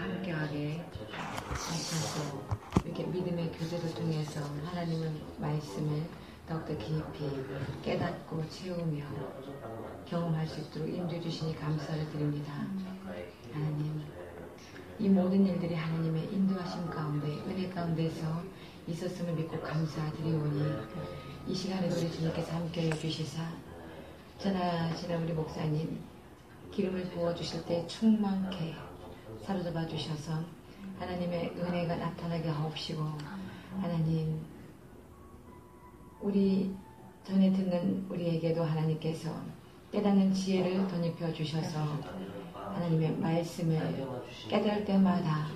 함께하게 하셔서 이렇게 믿음의 교제를 통해서 하나님의 말씀을 더욱더 깊이 깨닫고 채우며 경험할 수 있도록 인도해 주시니 감사를 드립니다. 하나님, 이 모든 일들이 하나님의 인도하심 가운데 은혜 가운데서 있었음을 믿고 감사드리오니 이 시간에도 우리 주님께서 함께해 주시사 전하시는 우리 목사님 기름을 부어주실 때 충만케 사로잡아 주셔서 하나님의 은혜가 나타나게 하옵시고 하나님 우리 전에 듣는 우리에게도 하나님께서 깨닫는 지혜를 덧입혀 주셔서 하나님의 말씀을 깨달을 때마다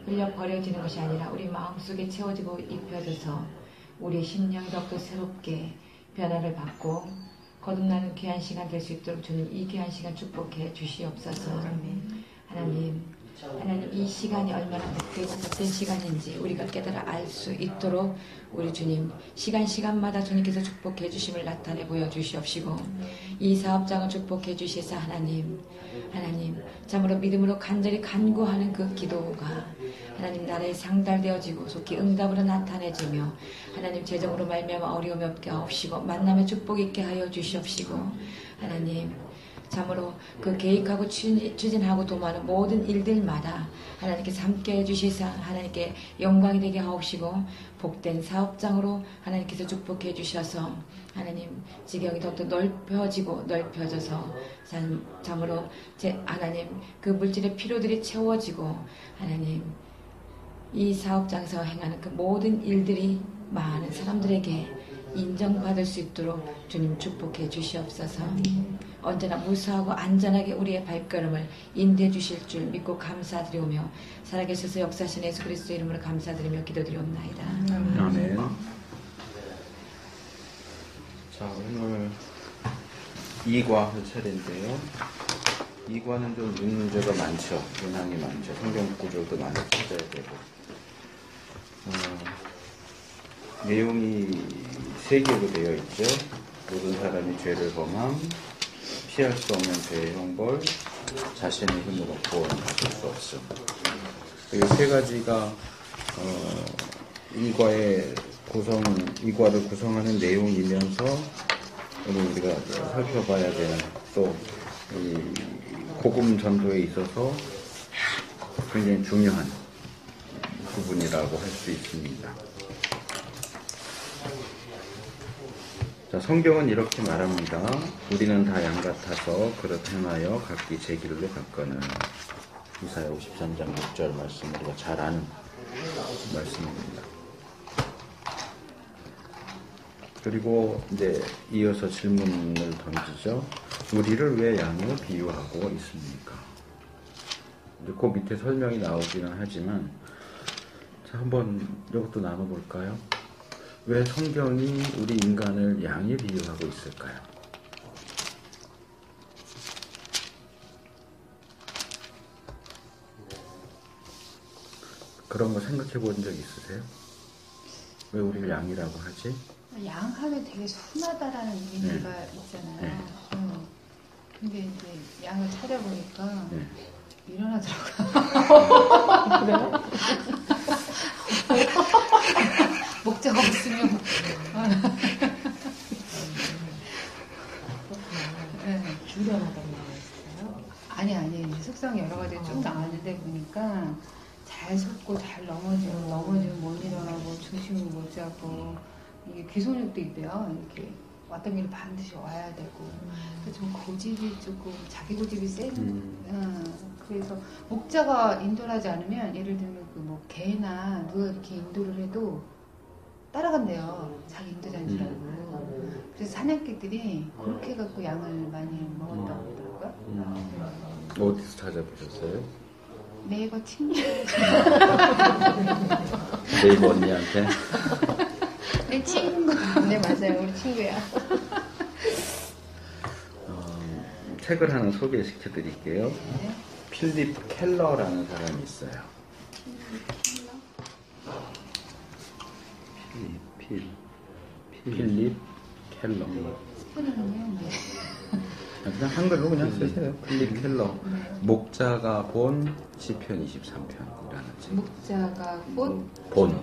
흘려 버려지는 것이 아니라 우리 마음속에 채워지고 입혀져서 우리의 심령 더욱더 새롭게 변화를 받고 거듭나는 귀한 시간 될 수 있도록 주님 이 귀한 시간 축복해 주시옵소서. 하나님 이 시간이 얼마나 복된 시간인지 우리가 깨달아 알 수 있도록 우리 주님 시간마다 주님께서 축복해 주심을 나타내 보여주시옵시고 이 사업장을 축복해 주시사 하나님 참으로 믿음으로 간절히 간구하는 그 기도가 하나님 나라에 상달되어지고 속히 응답으로 나타내지며 하나님 재정으로 말미암아 어려움이 없게 하옵시고 만남의 축복 있게 하여 주시옵시고 하나님 참으로 그 계획하고 추진하고 도모하는 모든 일들마다 하나님께서 함께 해주시사 하나님께 영광이 되게 하옵시고 복된 사업장으로 하나님께서 축복해 주셔서 하나님 지경이 더욱더 넓혀져서 참으로 하나님 그 물질의 필요들이 채워지고 하나님 이 사업장에서 행하는 그 모든 일들이 많은 사람들에게 인정받을 수 있도록 주님 축복해 주시옵소서. 언제나 무사하고 안전하게 우리의 발걸음을 인도해 주실 줄 믿고 감사드리오며 살아계셔서 역사하신 예수 그리스도 이름으로 감사드리며 기도드리옵나이다. 아멘. 자, 오늘 2과 할 차례인데요. 2과는 좀 문제가 많죠. 문항이 많죠. 성경 구절도 많이 찾아야 되고 내용이 3개로 되어 있죠. 모든 사람이 죄를 범함, 피할 수 없는 죄의 형벌, 자신의 힘으로 구원받을 수 없음. 이 3가지가 이과를 구성하는 내용이면서 오늘 우리가 살펴봐야 되는 또 이 복음 전도에 있어서 굉장히 중요한 부분이라고 할 수 있습니다. 자, 성경은 이렇게 말합니다. 우리는 다 양 같아서 그릇 행하여 각기 제 길로 갔거늘. 이사야 53장 6절 말씀 우리가 잘 아는 말씀입니다. 그리고 이제 이어서 질문을 던지죠. 우리를 왜 양으로 비유하고 있습니까? 그 밑에 설명이 나오기는 하지만 자, 한번 이것도 나눠볼까요? 왜 성경이 우리 인간을 양에 비유하고 있을까요? 그런 거 생각해 본 적 있으세요? 왜 우리를 양이라고 하지? 양하면 되게 순하다라는 의미가 있잖아요. 네. 근데 이제 양을 차려보니까 일어나더라고요. 그래요? 목자가 없으면 주련하다고 나와있어요? 아니 속성이 여러 가지 쭉 나왔는데 보니까 잘 섰고 잘 넘어지면 못 일어나고 중심을 못 잡고 이게 귀손육도 있대요. 이렇게 왔던 길을 반드시 와야 되고 그래서 좀 고집이 조금 자기 고집이 센 그래서 목자가 인도를 하지 않으면 예를 들면 그 뭐 개나 누가 이렇게 인도를 해도 따라간대요. 자기 인도자니라고. 그래서 사냥개들이 그렇게 해갖고 양을 많이 먹었다고 하더라고요. 어디서 찾아보셨어요? 네이버 친구. 네이버 언니한테? 내 친구. 네 맞아요. 우리 친구야. 책을 하나 소개시켜 드릴게요. 네. 필립 켈러라는 사람이 있어요. 필립 켈러. 스프링은요? 네. 그냥 한글로 그냥 쓰세요. 필립 켈러. 목자가 본 시편 23편이라는 책. 목자가 본? 본.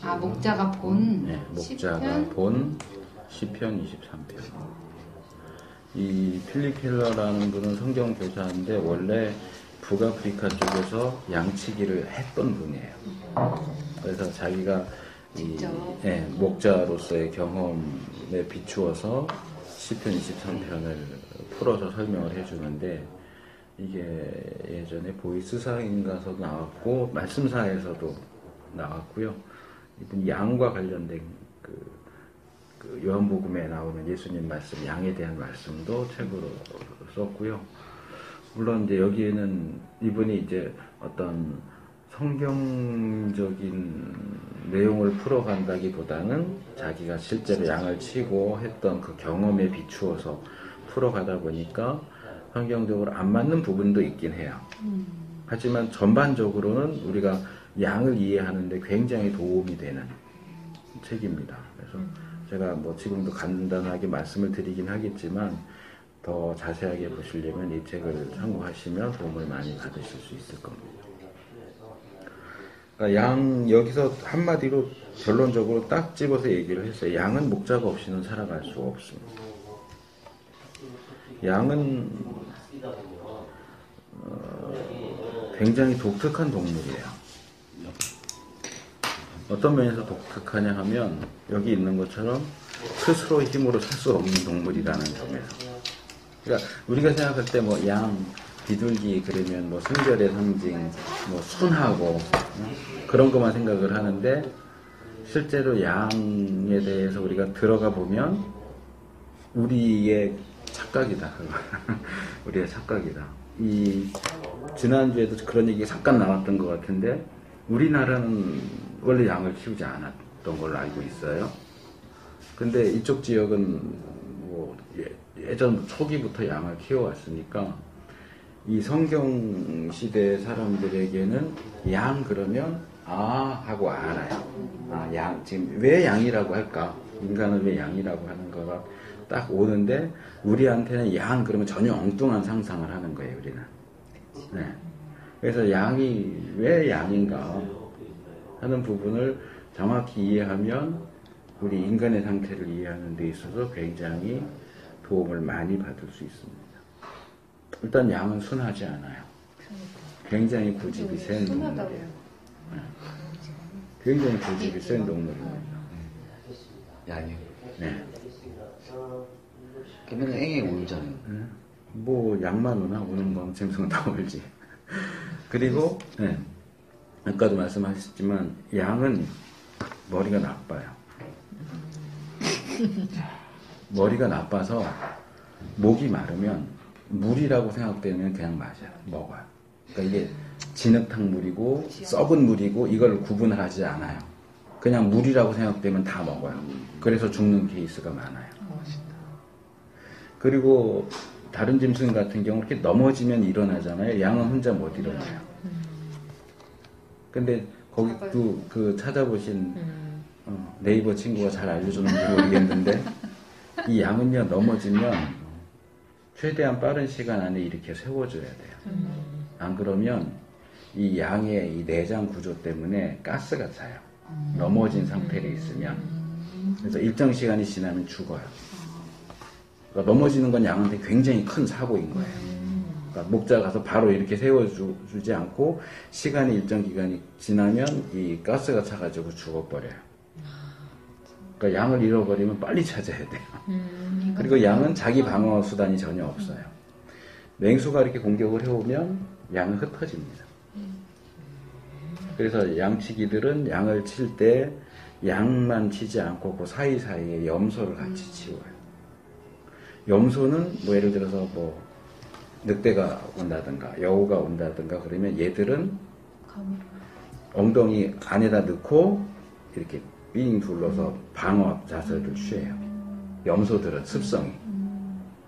아, 목자가 본? 네, 목자가 시편? 본 시편 23편. 이 필립 켈러라는 분은 성경 교사인데 원래 북아프리카 쪽에서 양치기를 했던 분이에요. 그래서 자기가 목자로서의 경험에 비추어서 시편 23편을 풀어서 설명을 해주는데 이게 예전에 보이스사인가서도 나왔고 말씀사에서도 나왔고요. 이분 양과 관련된 그 요한복음에 나오는 예수님 말씀, 양에 대한 말씀도 책으로 썼고요. 물론 이제 여기에는 이분이 이제 어떤 성경적인 내용을 풀어간다기보다는 자기가 실제로 양을 치고 했던 그 경험에 비추어서 풀어가다 보니까 성경적으로 안 맞는 부분도 있긴 해요. 하지만 전반적으로는 우리가 양을 이해하는데 굉장히 도움이 되는 책입니다. 그래서 제가 뭐 지금도 간단하게 말씀을 드리긴 하겠지만 더 자세하게 보시려면 이 책을 참고하시면 도움을 많이 받으실 수 있을 겁니다. 그러니까 여기서 한마디로 결론적으로 딱 집어서 얘기를 했어요. 양은 목자가 없이는 살아갈 수가 없습니다. 양은 굉장히 독특한 동물이에요. 어떤 면에서 독특하냐 하면 여기 있는 것처럼 스스로의 힘으로 살 수 없는 동물이라는 점에서. 그러니까 우리가 생각할 때 뭐 양, 비둘기 그러면 뭐 순결의 상징, 뭐 순하고 그런 것만 생각을 하는데 실제로 양에 대해서 우리가 들어가 보면 우리의 착각이다. 우리의 착각이다. 이 지난주에도 그런 얘기가 잠깐 나왔던 것 같은데 우리나라는 원래 양을 키우지 않았던 걸로 알고 있어요. 근데 이쪽 지역은 뭐 예전 초기부터 양을 키워왔으니까 이 성경 시대 사람들에게는 양 그러면 하고 알아요. 양 지금 왜 양이라고 할까? 인간은 왜 양이라고 하는 거가 딱 오는데 우리한테는 양 그러면 전혀 엉뚱한 상상을 하는 거예요. 우리는. 네. 그래서 양이 왜 양인가 하는 부분을 정확히 이해하면 우리 인간의 상태를 이해하는 데 있어서 굉장히 도움을 많이 받을 수 있습니다. 일단 양은 순하지 않아요. 굉장히 고집이 센 동물이에요. 네. 굉장히 고집이 센 동물입니다. 양이요? 네. 그러면 앵앵 울잖아요. 네. 뭐 양만 우나 우는 건 짐승은 다 울지. 그리고 네. 아까도 말씀하셨지만 양은 머리가 나빠요. 머리가 나빠서 목이 마르면 물이라고 생각되면 그냥 먹어요. 그러니까 이게 진흙탕 물이고 썩은 물이고 이걸 구분하지 않아요. 그냥 물이라고 생각되면 다 먹어요. 그래서 죽는 케이스가 많아요. 그리고 다른 짐승 같은 경우 이렇게 넘어지면 일어나잖아요. 양은 혼자 못 일어나요. 근데 거기도 그 찾아보신 네이버 친구가 잘 알려줬는지 모르겠는데 이 양은요 넘어지면 최대한 빠른 시간 안에 이렇게 세워줘야 돼요. 안 그러면 이 양의 이 내장 구조 때문에 가스가 차요. 넘어진 상태로 있으면. 그래서 일정 시간이 지나면 죽어요. 그러니까 넘어지는 건 양한테 굉장히 큰 사고인 거예요. 그러니까 목자 가서 바로 이렇게 세워주지 않고 시간이 일정 기간이 지나면 이 가스가 차가지고 죽어버려요. 그러니까 양을 잃어버리면 빨리 찾아야 돼요. 그리고 양은 자기 방어 수단이 전혀 없어요. 맹수가 이렇게 공격을 해오면 양은 흩어집니다. 그래서 양치기들은 양을 칠 때 양만 치지 않고 그 사이사이에 염소를 같이 치워요. 염소는 뭐 예를 들어서 뭐 늑대가 온다든가 여우가 온다든가 그러면 얘들은 엉덩이 안에다 넣고 이렇게 삥 둘러서 방어 자세를 취해요. 염소들은 습성이.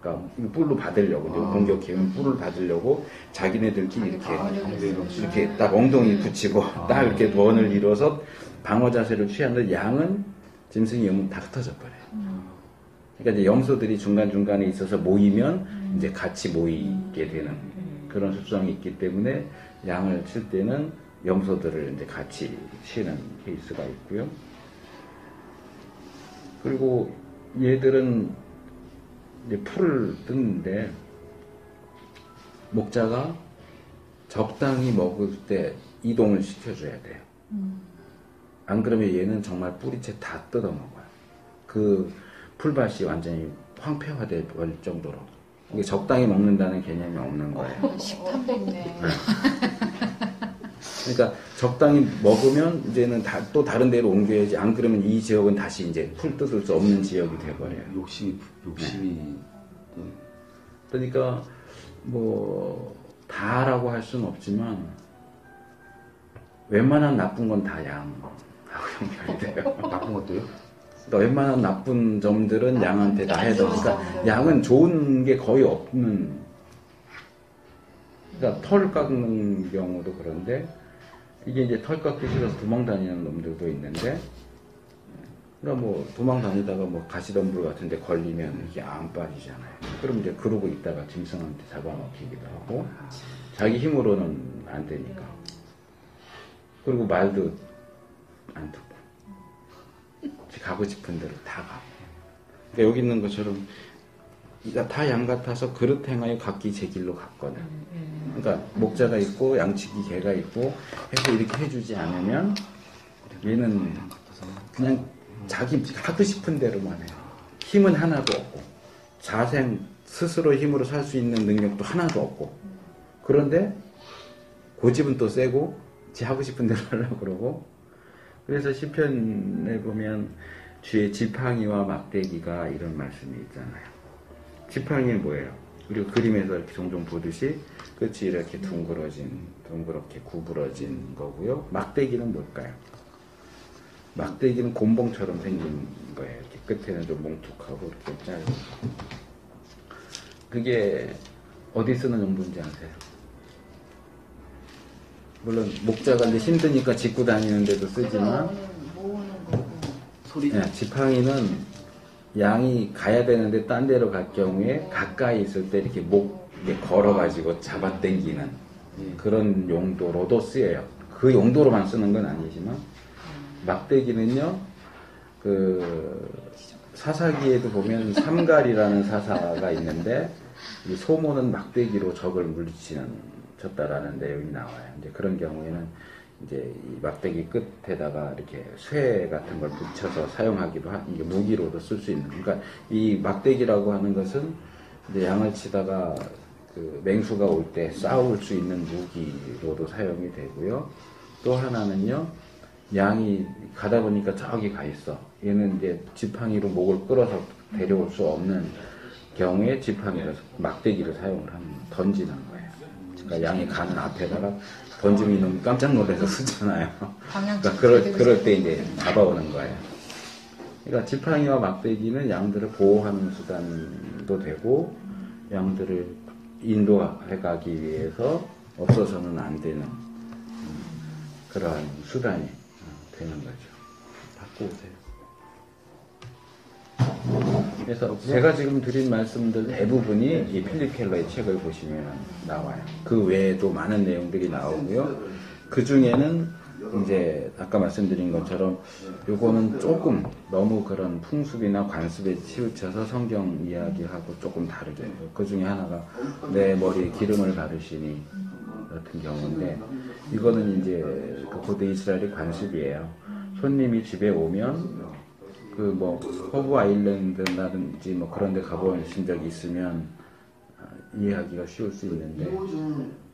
그러니까 뿔로 받으려고 공격해면 뿔을 받으려고 자기네들끼리 이렇게 딱 엉덩이 붙이고 딱 이렇게 원을 이뤄서 방어 자세를 취하는데 양은 짐승이 오면 다 흩어져 버려요. 그러니까 이제 염소들이 중간중간에 있어서 모이면 이제 같이 모이게 되는 그런 습성이 있기 때문에 양을 칠 때는 염소들을 이제 같이 치는 케이스가 있고요. 그리고 얘들은 이제 풀을 뜯는데 목자가 적당히 먹을 때 이동을 시켜줘야 돼요. 안 그러면 얘는 정말 뿌리채 다 뜯어먹어요. 그 풀밭이 완전히 황폐화될 정도로. 이게 적당히 먹는다는 개념이 없는 거예요. 식탐도 있네. 그러니까 적당히 먹으면 이제는 또 다른 데로 옮겨야지. 안 그러면 이 지역은 다시 이제 풀 뜯을 수 없는 지역이 돼버려요. 욕심이. 그러니까 뭐 다라고 할 수는 없지만 웬만한 나쁜 건 다 양하고 연결이 돼요. 나쁜 것도요? 그러니까 웬만한 나쁜 점들은 양한테 다 해서. 그러니까 양은 좋은 게 거의 없는. 그러니까 털 깎는 경우도 그런데 이게 이제 털 깎기 싫어서 도망 다니는 놈들도 있는데, 그러니까 뭐 도망 다니다가 뭐 가시덤불 같은 데 걸리면 이게 안 빠지잖아요. 그럼 이제 그러고 있다가 짐승한테 잡아먹히기도 하고, 자기 힘으로는 안 되니까. 그리고 말도 안 듣고. 가고 싶은 대로 다 가고. 그러니까 여기 있는 것처럼 다 양 같아서 그릇 행하여 각기 제 길로 갔거든. 그러니까 목자가 있고 양치기 개가 있고 해서 이렇게 해주지 않으면 얘는 그냥 자기 하고 싶은 대로만 해요. 힘은 하나도 없고 자생 스스로 힘으로 살 수 있는 능력도 하나도 없고, 그런데 고집은 또 세고 지 하고 싶은 대로 하려고 그러고. 그래서 시편에 보면 주의 지팡이와 막대기가 이런 말씀이 있잖아요. 지팡이는 뭐예요? 우리가 그림에서 이렇게 종종 보듯이 끝이 이렇게 둥그렇게 구부러진 거고요. 막대기는 뭘까요? 막대기는 곤봉처럼 생긴 거예요. 이렇게 끝에는 좀 뭉툭하고 이렇게 짧고. 그게 어디 쓰는 용도인지 아세요? 물론 목자가 이제 힘드니까 짚고 다니는데도 쓰지만, 모으는 거고. 소리. 네, 지팡이는 양이 가야 되는데 딴 데로 갈 경우에 가까이 있을 때 이렇게 이렇게 걸어가지고 잡아당기는 그런 용도로도 쓰여요. 그 용도로만 쓰는 건 아니지만, 막대기는요, 그 사사기에도 보면 삼갈이라는 사사가 있는데, 이 소모는 막대기로 적을 물리쳤다라는 내용이 나와요. 이제 그런 경우에는 이제 이 막대기 끝에다가 이렇게 쇠 같은 걸 붙여서 사용하기도 이게 무기로도 쓸 수 있는. 그러니까 이 막대기라고 하는 것은 이제 양을 치다가 그 맹수가 올 때 싸울 수 있는 무기로도 사용이 되고요. 또 하나는요, 양이 가다 보니까 저기 가 있어. 얘는 이제 지팡이로 목을 끌어서 데려올 수 없는 경우에 지팡이를, 막대기를 사용을 던지는 거예요. 그러니까 양이 가는 앞에다가 던지면 이놈이 깜짝 놀라서 쓰잖아요. 그러니까 그럴 때 이제 잡아오는 거예요. 그러니까 지팡이와 막대기는 양들을 보호하는 수단도 되고, 양들을 인도해 가기 위해서 없어서는 안 되는 그러한 수단이 되는 거죠. 갖고 오세요. 그래서 제가 지금 드린 말씀들 대부분이 이 필립 켈러의 책을 보시면 나와요. 그 외에도 많은 내용들이 나오고요. 그 중에는 이제 아까 말씀드린 것처럼 요거는 조금 너무 그런 풍습이나 관습에 치우쳐서 성경 이야기하고 조금 다르게, 그 중에 하나가 내 머리에 기름을 바르시니 같은 경우인데, 이거는 이제 그 고대 이스라엘의 관습이에요. 손님이 집에 오면 그 뭐 허브 아일랜드라든지 뭐 그런 데 가보신 적이 있으면 이해하기가 쉬울 수 있는데,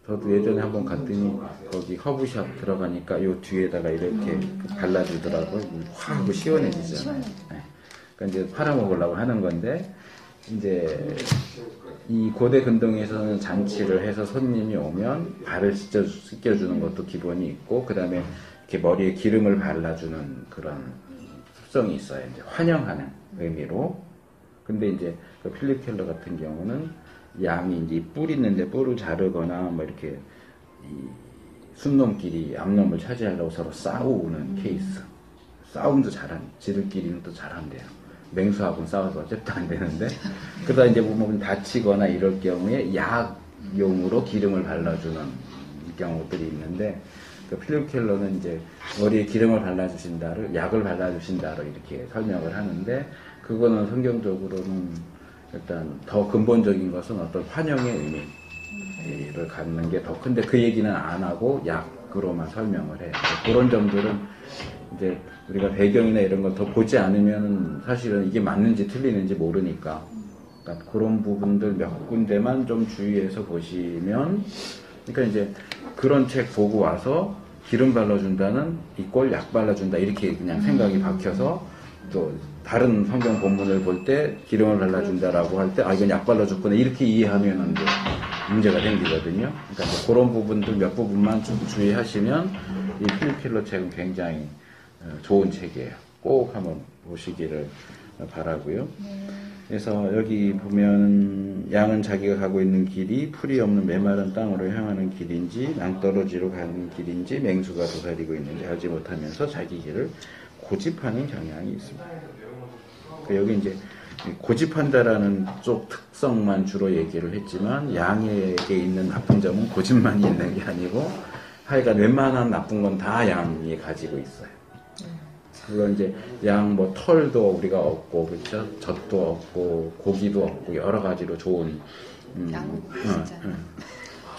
저도 예전에 한번 갔더니 거기 허브샵 들어가니까 요 뒤에다가 이렇게 발라주더라고요. 확 하고 시원해지잖아요. 네. 그러니까 이제 팔아먹으려고 하는 건데, 이제 이 고대 근동에서는 잔치를 해서 손님이 오면 발을 씻겨주는 것도 기본이 있고, 그 다음에 이렇게 머리에 기름을 발라주는 그런 습성이 있어요. 이제 환영하는 의미로. 근데 이제 그 필립 켈러 같은 경우는 양이 이제 뿔 있는데 뿔을 자르거나 뭐 이렇게 이 순놈끼리 암놈을 차지하려고 서로 싸우는 케이스. 싸움도 지들끼리는 또 잘한대요. 맹수하고는 싸워서 어쨌든 안 되는데 그러다 이제 보면 다치거나 이럴 경우에 약용으로 기름을 발라주는 경우들이 있는데 그 필립 켈러는 이제 머리에 기름을 발라주신다를 약을 발라주신다로 이렇게 설명을 하는데 그거는 성경적으로는 일단 더 근본적인 것은 어떤 환영의 의미를 갖는 게 더 큰데 그 얘기는 안 하고 약으로만 설명을 해요. 그런 점들은 이제 우리가 배경이나 이런 걸 더 보지 않으면 사실은 이게 맞는지 틀리는지 모르니까 그러니까 그런 부분들 몇 군데만 좀 주의해서 보시면 그러니까 이제 그런 책 보고 와서 기름 발라준다는 이꼴 약 발라준다 이렇게 그냥 생각이 박혀서 또 다른 성경 본문을 볼 때 기름을 발라준다라고 할 때 아 이건 약 발라줬구나 이렇게 이해하면 이제 문제가 생기거든요. 그러니까 이제 그런 부분들 몇 부분만 좀 주의하시면 이 필립 켈러 책은 굉장히 좋은 책이에요. 꼭 한번 보시기를 바라고요. 그래서 여기 보면 양은 자기가 가고 있는 길이 풀이 없는 메마른 땅으로 향하는 길인지 낭떠러지로 가는 길인지 맹수가 도사리고 있는지 알지 못하면서 자기 길을 고집하는 경향이 있습니다. 여기 이제 고집한다라는 쪽 특성만 주로 얘기를 했지만 양에게 있는 나쁜 점은 고집만 있는 게 아니고 하여간 웬만한 나쁜 건 다 양이 가지고 있어요. 물론 이제 양 뭐 털도 우리가 얻고 그렇죠? 젖도 얻고 고기도 얻고 여러 가지로 좋은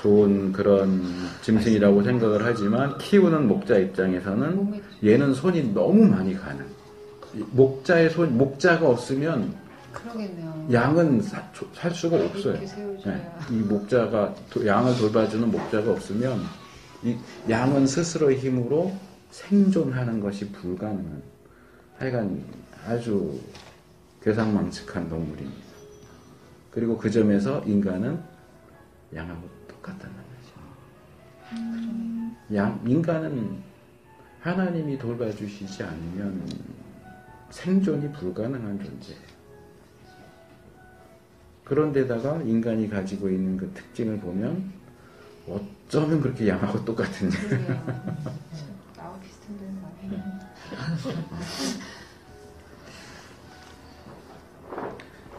좋은 그런 짐승이라고 생각을 하지만 키우는 목자 입장에서는 얘는 손이 너무 많이 가는 목자가 없으면 그러겠네요. 양은 살 수가 없어요. 네. 이 목자가 양을 돌봐주는 목자가 없으면 이 양은 스스로의 힘으로 생존하는 것이 불가능한 하여간 아주 괴상망측한 동물입니다. 그리고 그 점에서 인간은 양하고 똑같다는 거죠. 인간은 하나님이 돌봐주시지 않으면 생존이 불가능한 존재예요. 그런데다가 인간이 가지고 있는 그 특징을 보면 어쩌면 그렇게 양하고 똑같은지. 나와 비슷한데.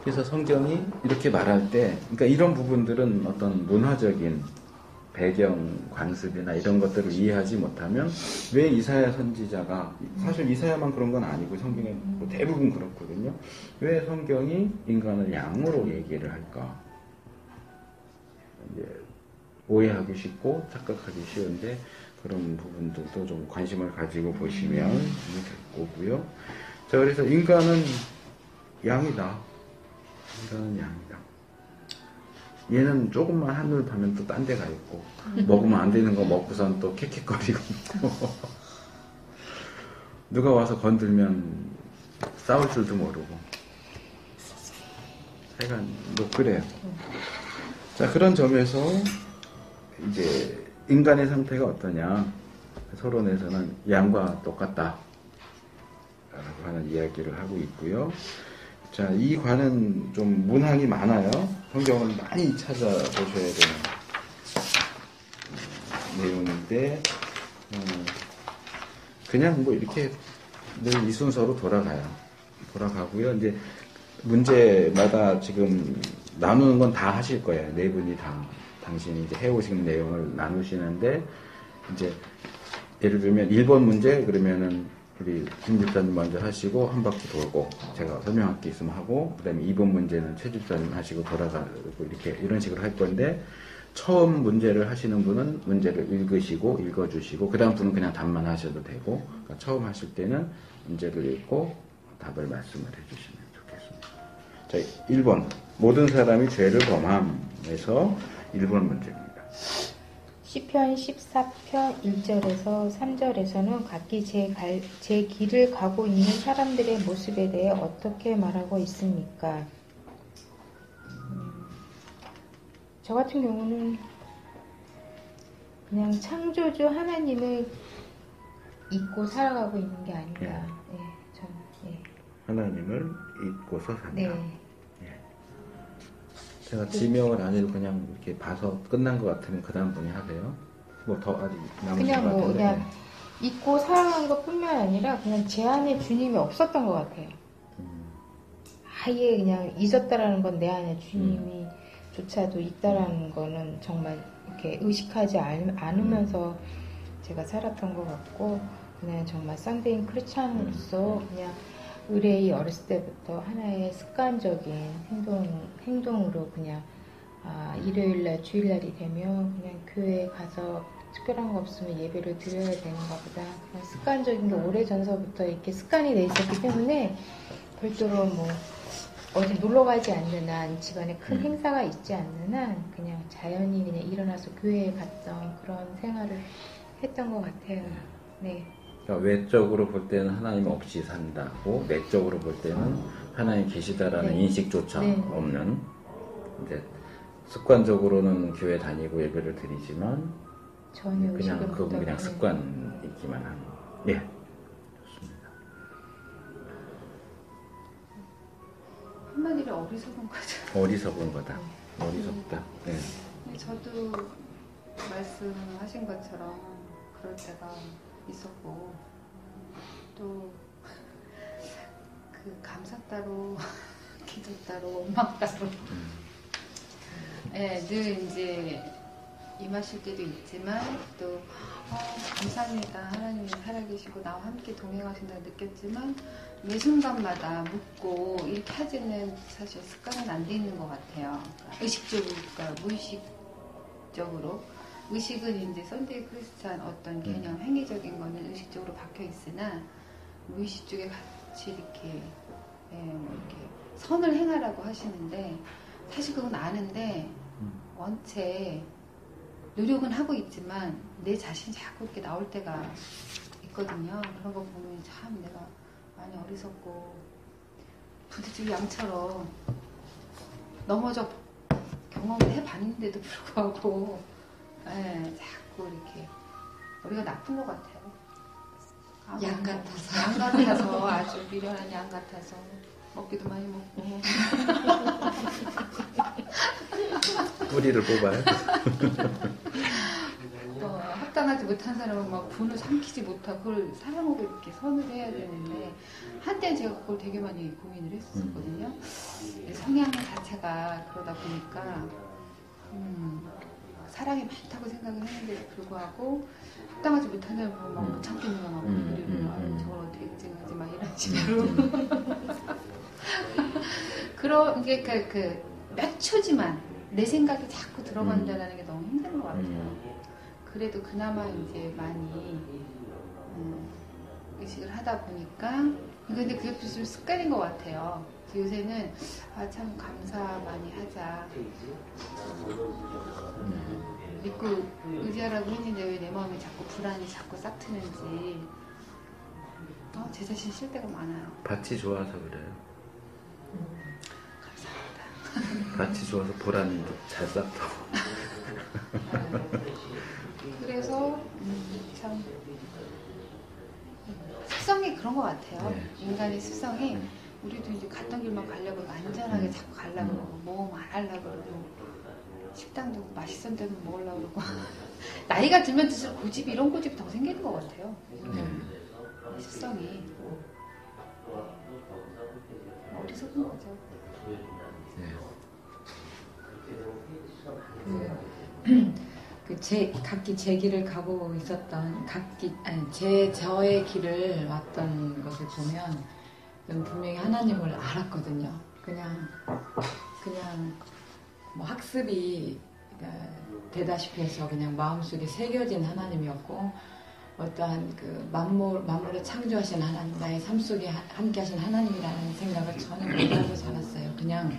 그래서 성경이 이렇게 말할 때, 그러니까 이런 부분들은 어떤 문화적인 배경, 관습이나 이런 것들을 이해하지 못하면 왜 이사야 선지자가, 사실 이사야만 그런 건 아니고 성경에 뭐 대부분 그렇거든요. 왜 성경이 인간을 양으로 얘기를 할까? 이제 오해하기 쉽고 착각하기 쉬운데 그런 부분들도 좀 관심을 가지고 보시면 될 거고요. 자, 그래서 인간은 양이다. 인간은 양이다. 얘는 조금만 한눈 파면 또 딴 데 가 있고 먹으면 안 되는 거 먹고선 또 킥킥거리고 누가 와서 건들면 싸울 줄도 모르고 하여간 뭐 그래요. 자, 그런 점에서 이제 인간의 상태가 어떠냐, 서론에서는 양과 똑같다 라고 하는 이야기를 하고 있고요. 자, 이 관은 좀 문항이 많아요. 성경을 많이 찾아보셔야 되는 내용인데 그냥 뭐 이렇게 늘 이 순서로 돌아가고요. 이제 문제마다 지금 나누는 건 다 하실 거예요. 네 분이 당신이 이제 해오신 내용을 나누시는데, 이제 예를 들면 1번 문제 그러면은 우리 김 집사님 먼저 하시고 한 바퀴 돌고 제가 설명할 게 있으면 하고, 그 다음에 2번 문제는 최 집사님 하시고 돌아가고 이렇게 이런 식으로 할 건데, 처음 문제를 하시는 분은 문제를 읽어주시고 그 다음 분은 그냥 답만 하셔도 되고, 그러니까 처음 하실 때는 문제를 읽고 답을 말씀을 해주시면 좋겠습니다. 자, 1번 모든 사람이 죄를 범함에서 1번 문제입니다. 시편 14편 1절에서 3절에서는 각기 제 길을 가고 있는 사람들의 모습에 대해 어떻게 말하고 있습니까? 저 같은 경우는 그냥 창조주 하나님을 잊고 살아가고 있는 게 아닌가. 예, 저는. 하나님을 잊고서 산다. 네. 제가 지명을 안 해도 그냥 이렇게 봐서 끝난 것 같으면 그 다음 분이 하세요. 뭐 더 아직 남으신 그냥 것 뭐 같은데. 그냥 잊고 살아간 것뿐만 아니라 그냥 제 안에 주님이 없었던 것 같아요. 아예 그냥 잊었다라는 건 내 안에 주님이 조차도 있다라는 거는 정말 이렇게 의식하지 않으면서 제가 살았던 것 같고, 그냥 정말 쌍배인 크리스찬으로서 그냥 의뢰이 어렸을 때부터 하나의 습관적인 행동으로 그냥 일요일날 주일날이 되면 그냥 교회에 가서 특별한 거 없으면 예배를 드려야 되는가 보다, 그냥 습관적인 게 오래전서부터 이렇게 습관이 돼 있었기 때문에 별도로 뭐 어디 놀러 가지 않는 한, 집안에 큰 행사가 있지 않는 한 그냥 자연히 그냥 일어나서 교회에 갔던 그런 생활을 했던 것 같아요. 네. 그러니까 외적으로 볼 때는 하나님 없이 산다고, 내적으로 볼 때는 하나님 계시다라는 네. 인식조차 네. 없는, 이제 습관적으로는 교회 다니고 예배를 드리지만 전혀 그냥 의식을 그건 그냥 못하고. 습관이기만 한. 예, 좋습니다. 한마디로 어리석은 거죠. 어리석은 거다. 어리석다. 예. 근데 저도 말씀하신 것처럼 그럴 때가 있었고, 또 그 감사 따로 기도 따로 원망 따로 네, 늘 이제 임하실 때도 있지만 또 감사합니다, 하나님이 살아계시고 나와 함께 동행하신다고 느꼈지만 매 순간마다 묻고 이렇게 하지는 사실 습관은 안 돼 있는 것 같아요. 의식적으로, 그러니까 무의식적으로. 의식은 이제 썬데이 크리스찬 어떤 개념, 행위적인 거는 의식적으로 박혀 있으나 무의식 쪽에 같이 이렇게 뭐 이렇게 선을 행하라고 하시는데, 사실 그건 아는데 원체 노력은 하고 있지만 내 자신이 자꾸 이렇게 나올 때가 있거든요. 그런 거 보면 참 내가 많이 어리석고 부딪히고 양처럼 넘어져 경험을 해봤는데도 불구하고 자꾸 이렇게 머리가 나쁜 것 같아요. 양 같아서. 양 같아서, 아주 미련한 양 같아서 먹기도 많이 먹고. 뿌리를 뽑아요. 합당하지 못한 사람은 막 분을 삼키지 못하고 그걸 사랑으로 이렇게 선을 해야 되는데, 한때 제가 그걸 되게 많이 고민을 했었거든요. 성향 자체가 그러다 보니까 사랑이 많다고 생각을 했는데도 불구하고 합당하지 못한 사람을 보면 막 못 참겠는 거막 그리고 저걸 어떻게 인증하지 막 이런 식으로 그런 게 그 몇 초지만 내 생각이 자꾸 들어간다는 게 너무 힘든 것 같아요. 그래도 그나마 이제 많이 의식을 하다 보니까, 근데 그것도 좀 습관인 것 같아요. 요새는 참 감사 많이 하자, 믿고 의지하라고 했는데 왜 내 마음이 자꾸 불안이 자꾸 싹트는지 제 자신 싫을 때가 많아요. 밭이 좋아서 그래요. 감사합니다. 밭이 좋아서 보라는 잘 싹도. 그래서 참 습성이 그런 것 같아요. 네. 인간의 습성이, 우리도 이제 갔던 길만 가려고 안전하게 자꾸 가려고 그러고 뭐 안 하려고 그러고 식당도 맛있는 데도 먹으려고 그러고 나이가 들면 들수록 고집, 이런 고집이 더 생기는 것 같아요. 습성이 어리석은 거죠. 각기 제 길을 가고 있었던 저의 길을 왔던 것을 보면 저는 분명히 하나님을 알았거든요. 그냥 뭐 학습이 되다시피 해서 그냥 마음속에 새겨진 하나님이었고, 어떠한 그 만물을 창조하신 하나님, 나의 삶 속에 함께 하신 하나님이라는 생각을 전혀 못하고 살았어요. 그냥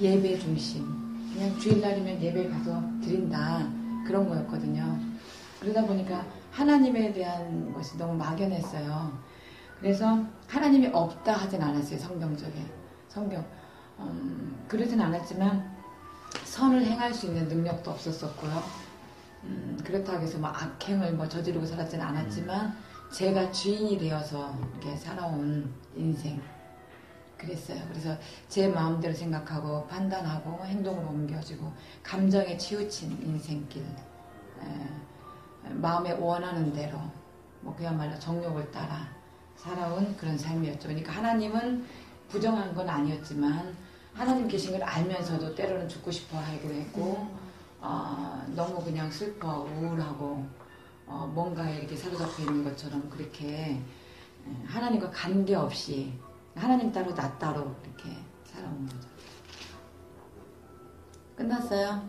예배 중심, 그냥 주일날이면 예배 가서 드린다, 그런 거였거든요. 그러다 보니까 하나님에 대한 것이 너무 막연했어요. 그래서 하나님이 없다 하진 않았어요. 성경 그러진 않았지만 선을 행할 수 있는 능력도 없었었고요. 그렇다고 해서 뭐 악행을 저지르고 살았지는 않았지만 제가 주인이 되어서 이렇게 살아온 인생, 그랬어요. 그래서 제 마음대로 생각하고 판단하고 행동으로 옮겨지고 감정에 치우친 인생길, 마음에 원하는 대로 그야말로 정욕을 따라 살아온 그런 삶이었죠. 그러니까 하나님은 부정한 건 아니었지만 하나님 계신 걸 알면서도 때로는 죽고 싶어 하기도 했고 너무 그냥 슬퍼 우울하고 뭔가에 이렇게 사로잡혀 있는 것처럼 그렇게 하나님과 관계없이 하나님 따로 나 따로 이렇게 살아온 거죠. 끝났어요?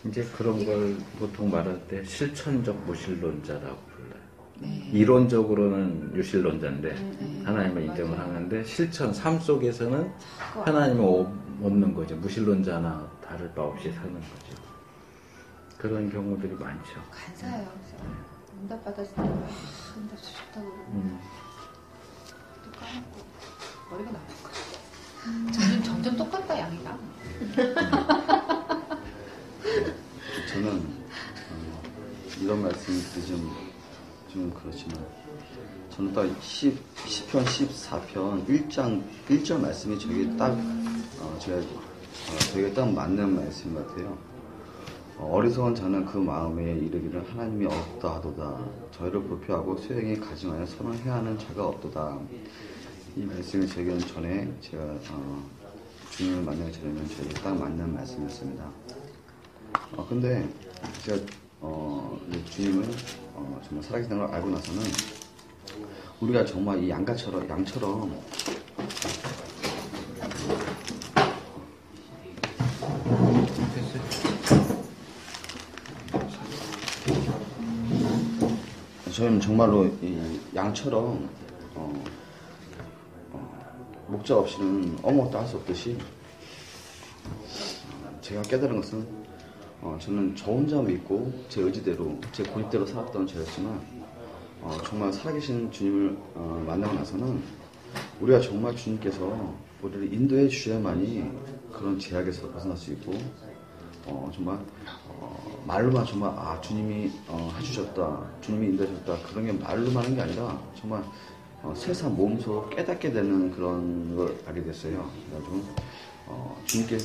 이제 그런 걸 보통 말할 때 실천적 무신론자라고 불러요. 네. 이론적으로는 유신론자인데 하나님을 인정을 하는데 실천, 삶 속에서는 하나님은 없는 거죠. 무신론자나 다를 바 없이 사는 거죠. 그런 경우들이 많죠. 간사해요. 응답 받았을 때 응답 주셨다고 그러고 또 까먹고 머리가 나쁠 거야. 점점 똑같다 양이가. 저는 이런 말씀이 좀 그렇지만 저는 딱 10편 14편 1절 말씀이 저게 딱 저게 딱 맞는 말씀 같아요. 어리석은 자는 그 마음에 이르기를 하나님이 없다 하도다. 저희를 부표하고 수행에 가증하여 선언해야 하는 자가 없도다. 이 말씀이 제게는 전에 제가 주님을 만나기 전에는 저에게 딱 맞는 말씀이었습니다. 근데 제가 주님을 정말 살아계시다는 걸 알고 나서는 우리가 정말 이 양처럼 저희는 정말로 이 양처럼 목적 없이는 아무것도 할 수 없듯이 제가 깨달은 것은 저는 저 혼자 믿고 제 의지대로 제 고집대로 살았던 저였지만 정말 살아계신 주님을 만나고 나서는 우리가 정말 주님께서 우리를 인도해 주셔야만이 그런 제약에서 벗어날 수 있고 정말 말로만 정말 주님이 해주셨다, 주님이 인도해줬다 그런 게 말로만 하는 게 아니라 정말 세상 몸소 깨닫게 되는 그런 걸 알게 됐어요. 그래가지고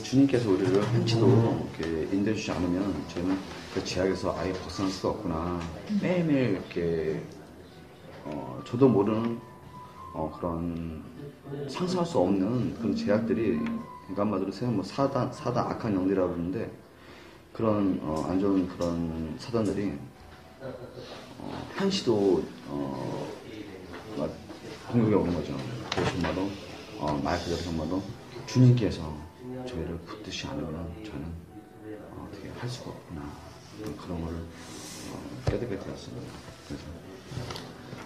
주님께서 우리를 한치도 이렇게 인도해 주지 않으면 저희는 그 제약에서 아예 벗어날 수가 없구나. 매일매일 이렇게 저도 모르는 그런 상상할 수 없는 그런 제약들이 그러니까 한마디로 생각 뭐 사단 악한 영들이라고 그러는데 그런 안 좋은 그런 사단들이 한시도 공격이 오는 거죠. 그래서 정말로 말 그대로 정말로 주님께서 저희를 붙드시지 않으면 저는 어떻게 할 수가 없구나 그런 걸 깨닫게 되었습니다. 그래서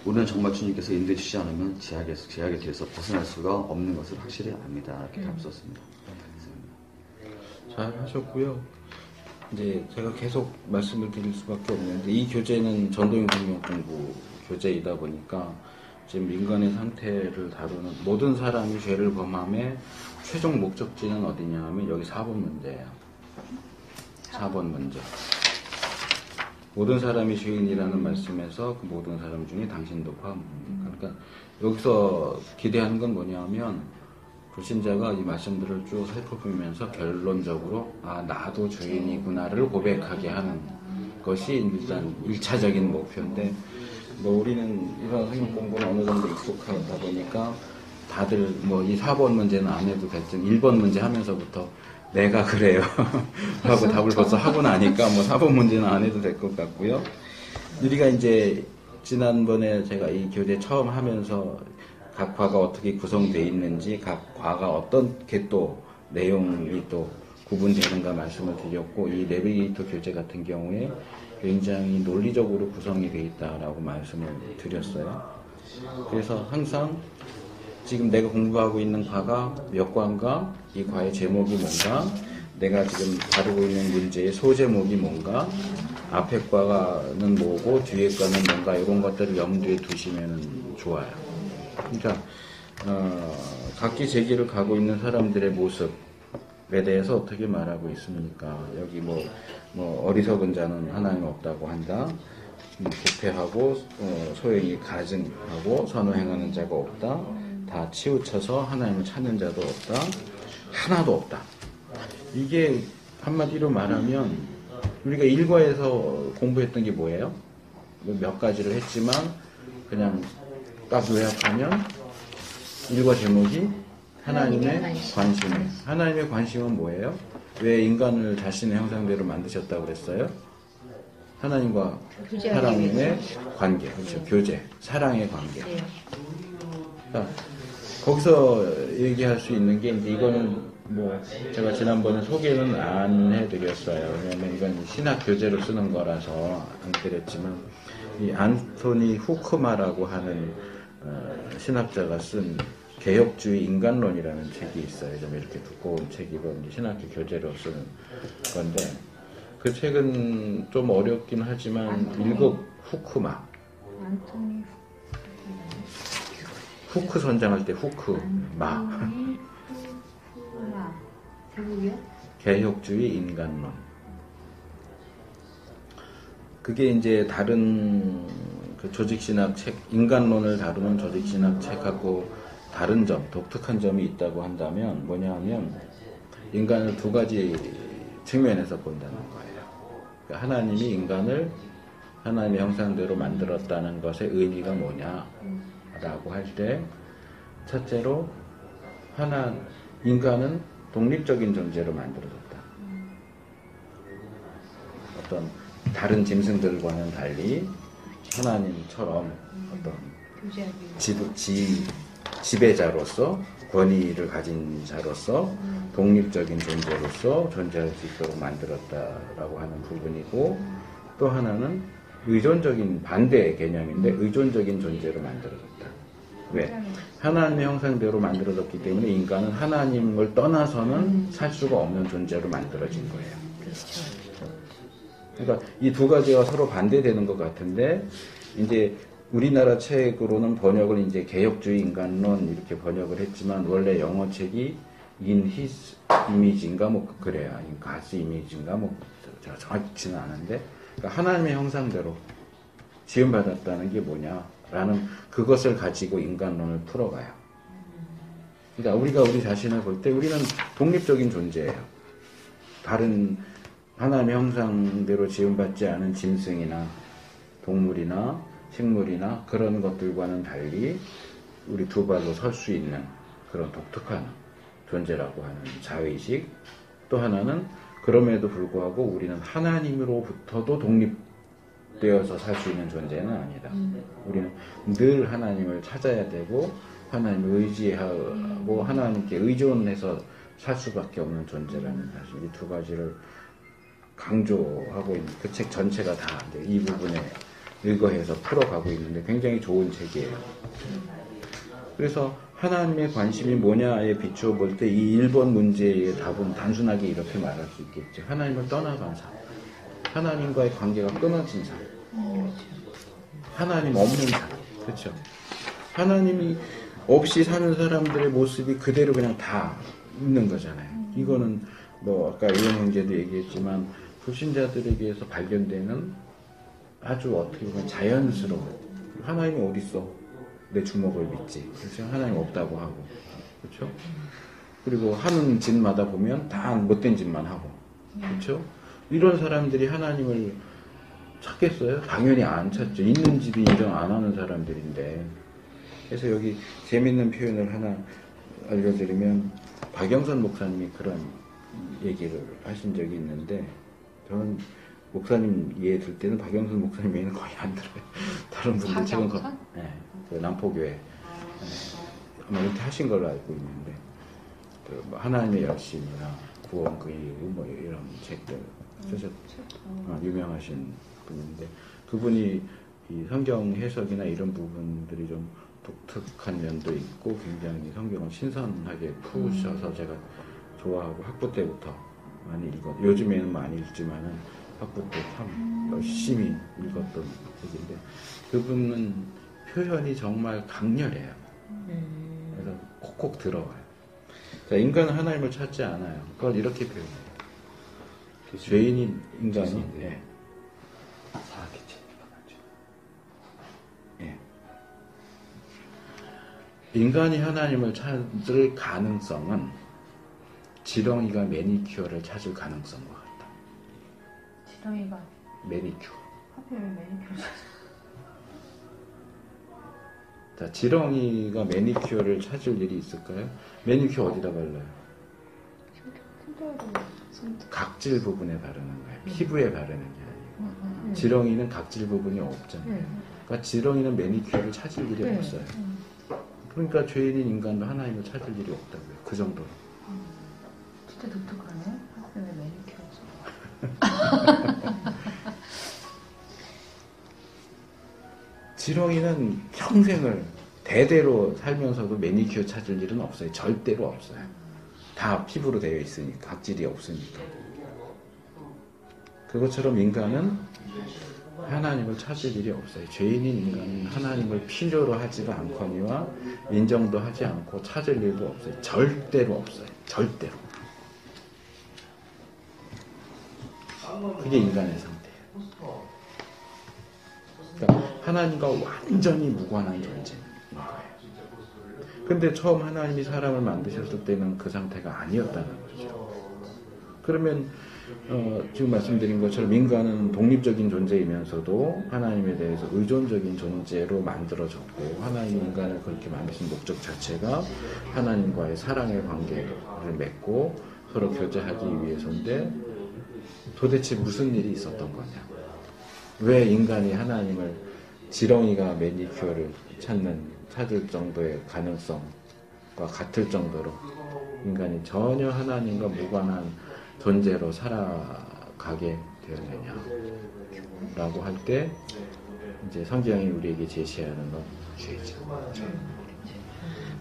우리는 정말 주님께서 인도해 주시지 않으면 제약에 대해서 벗어날 수가 없는 것을 확실히 압니다. 이렇게 답썼습니다. 잘 하셨고요. 이제 제가 계속 말씀을 드릴 수밖에 없는데 이 교재는 전도연 성경 공부 교재이다 보니까 지금 인간의 상태를 다루는 모든 사람이 죄를 범함의 최종 목적지는 어디냐 하면 여기 4번 문제예요. 4번 문제. 모든 사람이 죄인이라는 말씀에서 그 모든 사람 중에 당신도 포함합니다. 그러니까 여기서 기대하는 건 뭐냐면 불신자가 이 말씀들을 쭉 살펴보면서 결론적으로 나도 죄인이구나를 고백하게 하는 것이 일단 1차적인 목표인데 뭐 우리는 이런 성경 공부는 어느 정도 익숙하다 보니까 다들 뭐 이 4번 문제는 안 해도 됐든 1번 문제 하면서부터 내가 그래요 하고 답을 벌써 하고 나니까 뭐 4번 문제는 안 해도 될 것 같고요. 우리가 이제 지난번에 제가 이 교재 처음 하면서 각 과가 어떻게 구성되어 있는지 각 과가 어떻게 또 내용이 또 구분되는가 말씀을 드렸고 이 내비게이터 교재 같은 경우에 굉장히 논리적으로 구성이 되어 있다라고 말씀을 드렸어요. 그래서 항상 지금 내가 공부하고 있는 과가 몇 과인가, 이 과의 제목이 뭔가, 내가 지금 다루고 있는 문제의 소제목이 뭔가, 앞에 과는 뭐고 뒤에 과는 뭔가 이런 것들을 염두에 두시면 좋아요. 그러니까 각기 제 길을 가고 있는 사람들의 모습에 대해서 어떻게 말하고 있습니까? 여기 뭐 어리석은 자는 하나님 없다고 한다. 부패하고 소행이 가증하고 선을 행하는 자가 없다. 다 치우쳐서 하나님을 찾는 자도 없다. 하나도 없다. 이게 한마디로 말하면 우리가 일과에서 공부했던 게 뭐예요? 몇 가지를 했지만 그냥 딱 요약하면 일과 제목이 하나님의 관심. 하나님의 관심은 뭐예요? 왜 인간을 자신의 형상대로 만드셨다고 그랬어요? 하나님과 사람의 관계, 그렇죠. 교제, 사랑의 관계. 자, 거기서 얘기할 수 있는 게 이제 이거는 뭐 제가 지난번에 소개는 안 해드렸어요. 왜냐면 이건 신학 교재로 쓰는 거라서 안 드렸지만 이 안토니 후크마라고 하는 신학자가 쓴 개혁주의 인간론이라는 책이 있어요. 좀 이렇게 두꺼운 책이고 이제 신학교 교재로 쓰는 건데 그 책은 좀 어렵긴 하지만 후크마. 안토니 후크 선장할 때 후크마. 제국이요? 개혁주의 인간론. 그게 이제 다른 그 조직신학 책, 인간론을 다루는 조직신학 책하고 다른 점, 독특한 점이 있다고 한다면 뭐냐 하면 인간을 두 가지 측면에서 본다는 거예요. 그러니까 하나님이 인간을 하나님의 형상대로 만들었다는 것의 의미가 뭐냐라고 할 때 첫째로 인간은 독립적인 존재로 만들어졌다. 어떤 다른 짐승들과는 달리 하나님처럼 어떤 지배자로서 권위를 가진 자로서 독립적인 존재로서 존재할 수 있도록 만들었다라고 하는 부분이고 또 하나는 의존적인 반대의 개념인데 의존적인 존재로 만들어졌다. 왜? 하나님의 형상대로 만들어졌기 때문에 인간은 하나님을 떠나서는 살 수가 없는 존재로 만들어진 거예요. 그러니까 이 두 가지가 서로 반대되는 것 같은데 이제 우리나라 책으로는 번역을 이제 개혁주의 인간론 이렇게 번역을 했지만 원래 영어 책이 in his image인가 뭐 그래요. in God's image인가 뭐 제가 정확히는 않은데 그러니까 하나님의 형상대로 지음받았다는 게 뭐냐라는 그것을 가지고 인간론을 풀어가요. 그러니까 우리가 우리 자신을 볼 때 우리는 독립적인 존재예요. 다른 하나님의 형상대로 지음받지 않은 짐승이나 동물이나 식물이나 그런 것들과는 달리 우리 두 발로 설 수 있는 그런 독특한 존재라고 하는 자의식. 또 하나는 그럼에도 불구하고 우리는 하나님으로부터도 독립되어서 살 수 있는 존재는 아니다. 우리는 늘 하나님을 찾아야 되고 하나님을 의지하고 하나님께 의존해서 살 수밖에 없는 존재라는 사실 이 두 가지를 강조하고 있는 그 책 전체가 다 이 부분에 의거해서 풀어가고 있는데 굉장히 좋은 책이에요. 그래서 하나님의 관심이 뭐냐에 비추어 볼 때 이 1번 문제의 답은 단순하게 이렇게 말할 수 있겠죠. 하나님을 떠나간 삶. 하나님과의 관계가 끊어진 삶. 하나님 없는 삶. 그렇죠. 하나님이 없이 사는 사람들의 모습이 그대로 그냥 다 있는 거잖아요. 이거는 뭐 아까 이원 형제도 얘기했지만 불신자들에게서 발견되는 아주 어떻게 보면 자연스러운 하나님이 어디 있어? 내 주먹을 믿지. 그렇죠? 하나님 없다고 하고 그렇죠? 그리고 하는 짓마다 보면 다 못된 짓만 하고 그렇죠? 이런 사람들이 하나님을 찾겠어요? 당연히 안 찾죠. 있는 집이 인정 안 하는 사람들인데. 그래서 여기 재밌는 표현을 하나 알려드리면 박영선 목사님이 그런 얘기를 하신 적이 있는데 저는 목사님 이해 들 때는 박영선 목사님 외에는 거의 안 들어요. 다른 분들 책은 네, 그 남포교회 네, 아마 이렇게 하신 걸로 알고 있는데 뭐 하나님의 열심이나 구원의 이유 뭐 이런 책들 쓰셨 유명하신 분인데 그분이 이 성경 해석이나 이런 부분들이 좀 독특한 면도 있고 굉장히 성경을 신선하게 푸셔서 제가 좋아하고 학부 때부터 많이 요즘에는 많이 읽지만은 학부 때 참 열심히 읽었던 책인데 그분은 표현이 정말 강렬해요. 그래서 콕콕 들어와요. 자, 인간은 하나님을 찾지 않아요. 그걸 이렇게 표현해요. 죄인인 인간이 예. 예. 인간이 하나님을 찾을 가능성은 지렁이가 매니큐어를 찾을 가능성과 같다. 지렁이가 매니큐어. 하필 매니큐어 자, 지렁이가 매니큐어를 찾을 일이 있을까요? 매니큐어 어디다 발라요? 각질 부분에 바르는 거예요. 피부에 바르는 게 아니고. 지렁이는 각질 부분이 없잖아요. 그러니까 지렁이는 매니큐어를 찾을 일이 없어요. 그러니까 죄인인 인간도 하나님을 찾을 일이 없다고요. 그 정도로. 진짜 독특하네. 하스는 매니큐어죠. 지렁이는 평생을 대대로 살면서도 매니큐어 찾을 일은 없어요. 절대로 없어요. 다 피부로 되어 있으니까, 각질이 없으니까. 그것처럼 인간은 하나님을 찾을 일이 없어요. 죄인인 인간은 하나님을 필요로 하지도 않거니와 인정도 하지 않고 찾을 일도 없어요. 절대로 없어요. 절대로. 그게 인간의 상태예요. 그러니까 하나님과 완전히 무관한 존재인 거예요. 근데 처음 하나님이 사람을 만드셨을 때는 그 상태가 아니었다는 거죠. 그러면 지금 말씀드린 것처럼 인간은 독립적인 존재이면서도 하나님에 대해서 의존적인 존재로 만들어졌고, 하나님 인간을 그렇게 만드신 목적 자체가 하나님과의 사랑의 관계를 맺고 서로 교제하기 위해서인데, 도대체 무슨 일이 있었던 거냐? 왜 인간이 하나님을, 지렁이가 매니큐어를 찾을 정도의 가능성과 같을 정도로 인간이 전혀 하나님과 무관한 존재로 살아가게 되었느냐라고 할 때, 이제 성경이 우리에게 제시하는 건 죄죠.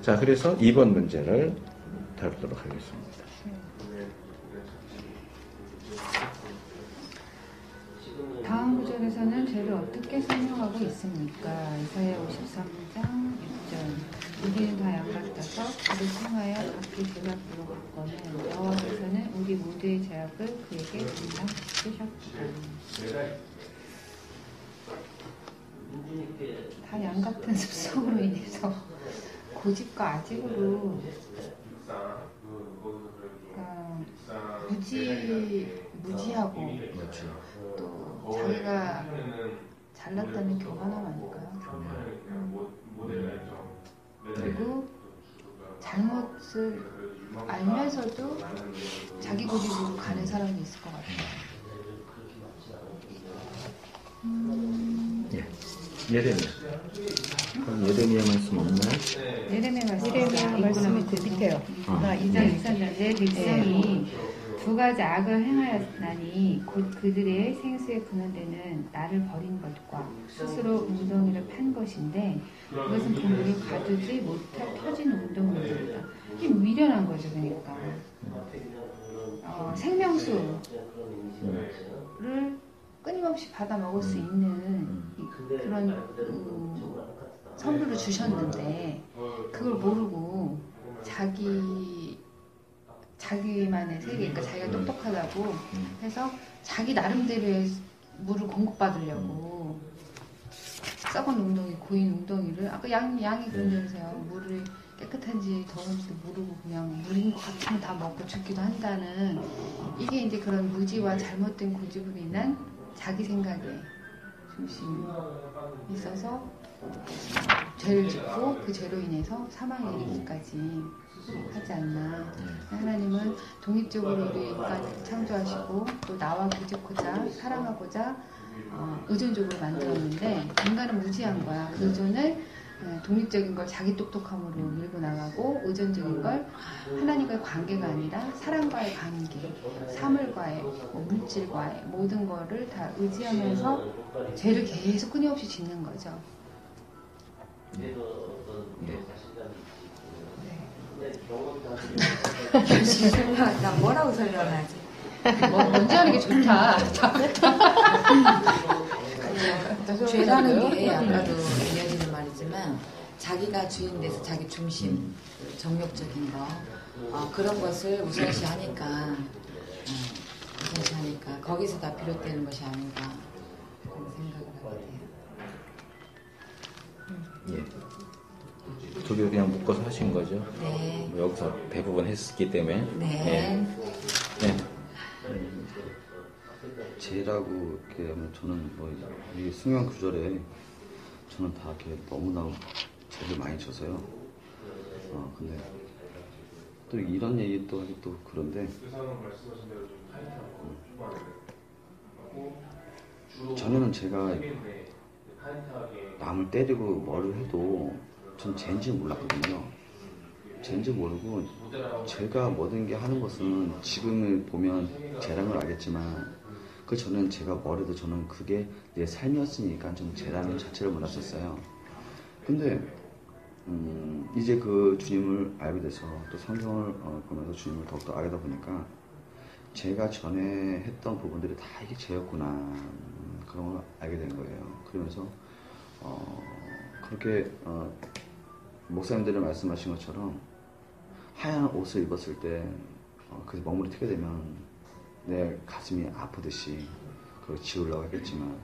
자, 그래서 2번 문제를 다루도록 하겠습니다. 다음 구절에서는 죄를 어떻게 설명하고 있습니까? 이사야 53장 6절. 우리는 다 양 같아서 그를 통하여 각기 죄 앞으로 갔거늘 여호와께서는 우리 모두의 죄악을 그에게 분담시키셨다. 다 양 같은 습성으로 인해서 고집과 아집으로 무지하고 또 자기가 잘났다는 교만함 아닐까요? 그리고 잘못을 알면서도 자기 고집으로 가는 사람이 있을 것 같아요. 예레미야. 그럼 예레미야 말씀 없나요? 예레미야 말씀이 그 밑에요. 2장 2절. 내 백성이 두 가지 악을 행하였나니 곧 그들의 생수에 근원되는 나를 버린 것과 스스로 웅덩이를 판 것인데 그것은 그물을 가두지 못할 펴진 웅덩이들이다. 이게 미련한 거죠. 그러니까 생명수를 끊임없이 받아 먹을 수 있는 그런 선물을 주셨는데 그걸 모르고 자기만의 세계, 그러니까 자기가 똑똑하다고 해서 자기 나름대로의 물을 공급받으려고 썩은 웅덩이, 고인 웅덩이를, 아까 양이 그러면서요, 물을 깨끗한지 더운지도 모르고 그냥 물인 것 같으면 다 먹고 죽기도 한다는, 이게 이제 그런 무지와 잘못된 고집으로 인한 자기 생각에 중심이 있어서 죄를 짓고 그 죄로 인해서 사망에 이르기까지 하지 않나. 하나님은 독립적으로 우리 인간을 창조하시고 또 나와 교제하고자 사랑하고자 의존적으로 만들었는데 인간은 무지한 거야. 그 의존을 독립적인 걸 자기 똑똑함으로 밀고 나가고 의존적인 걸 하나님과의 관계가 아니라 사랑과의 관계, 사물과의 물질과의 모든 거를 다 의지하면서 죄를 계속 끊임없이 짓는 거죠. 나 뭐라고 설명하지? 먼저 하는 게 좋다. 죄라는 게 아까도 이어지는 말이지만 자기가 주인 돼서 자기 중심, 정욕적인 거 그런 것을 우선시하니까 거기서 다 비롯되는 것이 아닌가 그런 생각을 하게 돼요. 예. 두 개 그냥 묶어서 하신 거죠? 네. 여기서 대부분 했기 때문에. 네. 네. 죄라고 이렇게 하면 저는 이 성경 구절에 저는 다 이렇게 너무나 죄를 많이 져서요. 근데 또 이런 얘기 또 하기 또 그런데 전에는 제가 남을 때리고 뭐를 해도 전 죄인지 몰랐거든요. 죄인지 모르고 제가 모든 게 하는 것은 지금을 보면 죄라는 걸 알겠지만 그 전엔 제가 뭐래도 저는 그게 내 삶이었으니까 좀 죄라는 자체를 몰랐었어요. 근데 이제 그 주님을 알게 돼서 또 성경을 보면서 주님을 더욱더 알다 보니까 제가 전에 했던 부분들이 다 이게 죄였구나 그런 걸 알게 된 거예요. 그러면서 그렇게 목사님들이 말씀하신 것처럼 하얀 옷을 입었을 때 그 먹물이 튀게 되면 내 가슴이 아프듯이 그걸 지우려고 했겠지만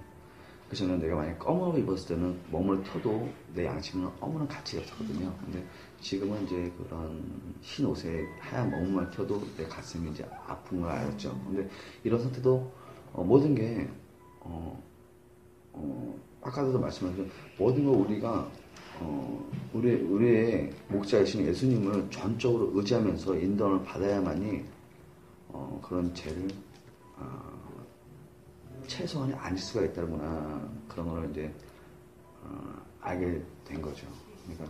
그 전에 내가 만약에 검은 옷을 입었을 때는 먹물을 튀어도 내 양심은 아무런 가치가 없었거든요. 근데 지금은 이제 그런 흰 옷에 하얀 먹물만 튀어도 내 가슴이 이제 아픈 걸 알았죠. 근데 이런 상태도 모든 게 아까도 말씀하셨죠. 모든 걸 우리가 우리의 목자이신 예수님을 전적으로 의지하면서 인도를 받아야만이 그런 죄를 최소한에 앉을 수가 있다구나 그런 걸 이제 알게 된 거죠. 그러니까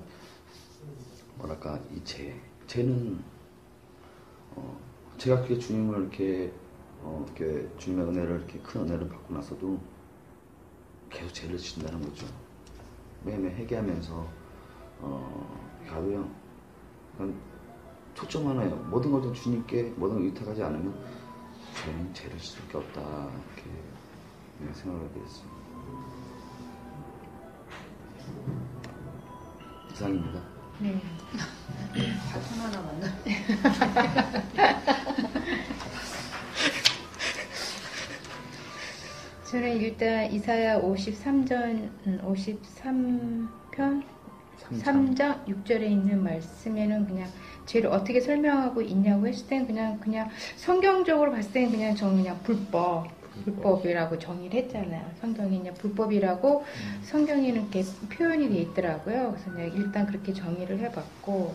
뭐랄까 이 죄는 제가 그렇게 주님을 이렇게 주님의 은혜를 이렇게 큰 은혜를 받고 나서도 계속 죄를 지신다는 거죠. 매매 회개하면서 가도요. 초점 하나예요. 모든 것을 주님께 모든 걸 의탁하지 않으면 저는 죄를 질 수밖에 없다 이렇게 생각을 하게 됐습니다. 이상입니다. 네. 발품 하나 만나. 저는 일단 이사야 53편 3장 6절에 있는 말씀에는 그냥 죄를 어떻게 설명하고 있냐고 했을 땐 그냥 성경적으로 봤을 땐 그냥 저는 그냥 불법이라고 정의를 했잖아요. 성경이 그냥 불법이라고 성경에는 이렇게 표현이 돼 있더라고요. 그래서 내가 일단 그렇게 정의를 해봤고,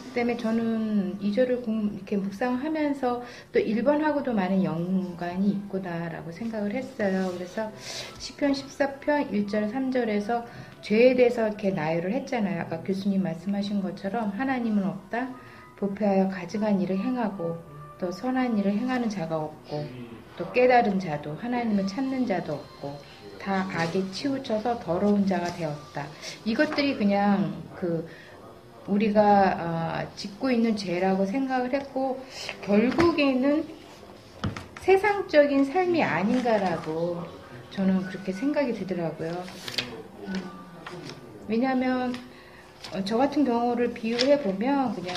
그다음에 저는 2절을 이렇게 묵상하면서 또 1번하고도 많은 연관이 있구나라고 생각을 했어요. 그래서 시편 14편 1절 3절에서 죄에 대해서 이렇게 나열을 했잖아요. 아까 교수님 말씀하신 것처럼 하나님은 없다. 부패하여 가증한 일을 행하고 또 선한 일을 행하는 자가 없고 또 깨달은 자도 하나님을 찾는 자도 없고 다 악에 치우쳐서 더러운 자가 되었다. 이것들이 그냥 우리가 짓고 있는 죄라고 생각을 했고 결국에는 세상적인 삶이 아닌가라고 저는 그렇게 생각이 들더라고요. 왜냐하면 저 같은 경우를 비유해 보면 그냥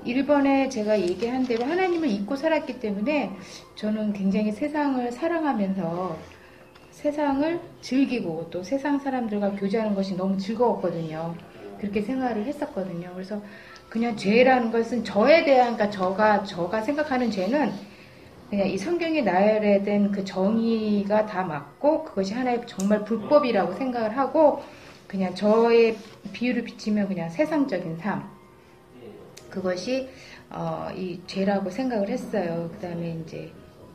1번에 제가 얘기한 대로 하나님을 잊고 살았기 때문에 저는 굉장히 세상을 사랑하면서 세상을 즐기고 또 세상 사람들과 교제하는 것이 너무 즐거웠거든요. 그렇게 생각을 했었거든요. 그래서 그냥 죄라는 것은 저에 대한, 그러니까 저가 생각하는 죄는 그냥 이 성경에 나열된 그 정의가 다 맞고 그것이 하나의 정말 불법이라고 생각을 하고 그냥 저의 비유를 비치면 그냥 세상적인 삶. 그것이 이 죄라고 생각을 했어요. 그 다음에 이제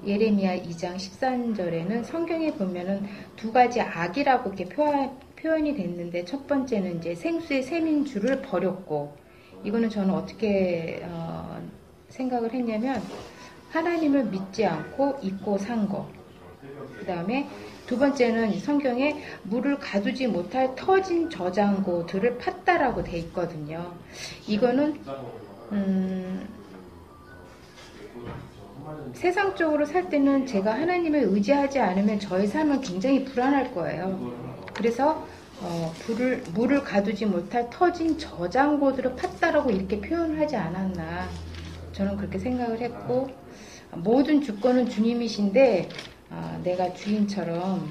예레미야 2장 13절에는 성경에 보면은 두 가지 악이라고 이렇게 표현이 됐는데 첫 번째는 이제 생수의 셈인 줄을 버렸고 이거는 저는 어떻게 생각을 했냐면 하나님을 믿지 않고 잊고 산 거. 그 다음에 두 번째는 성경에 물을 가두지 못할 터진 저장고들을 팠다라고 돼 있거든요. 이거는 세상적으로 살 때는 제가 하나님을 의지하지 않으면 저의 삶은 굉장히 불안할 거예요. 그래서 물을 가두지 못할 터진 저장고들을 팠다라고 이렇게 표현을 하지 않았나 저는 그렇게 생각을 했고 모든 주권은 주님이신데 내가 주인처럼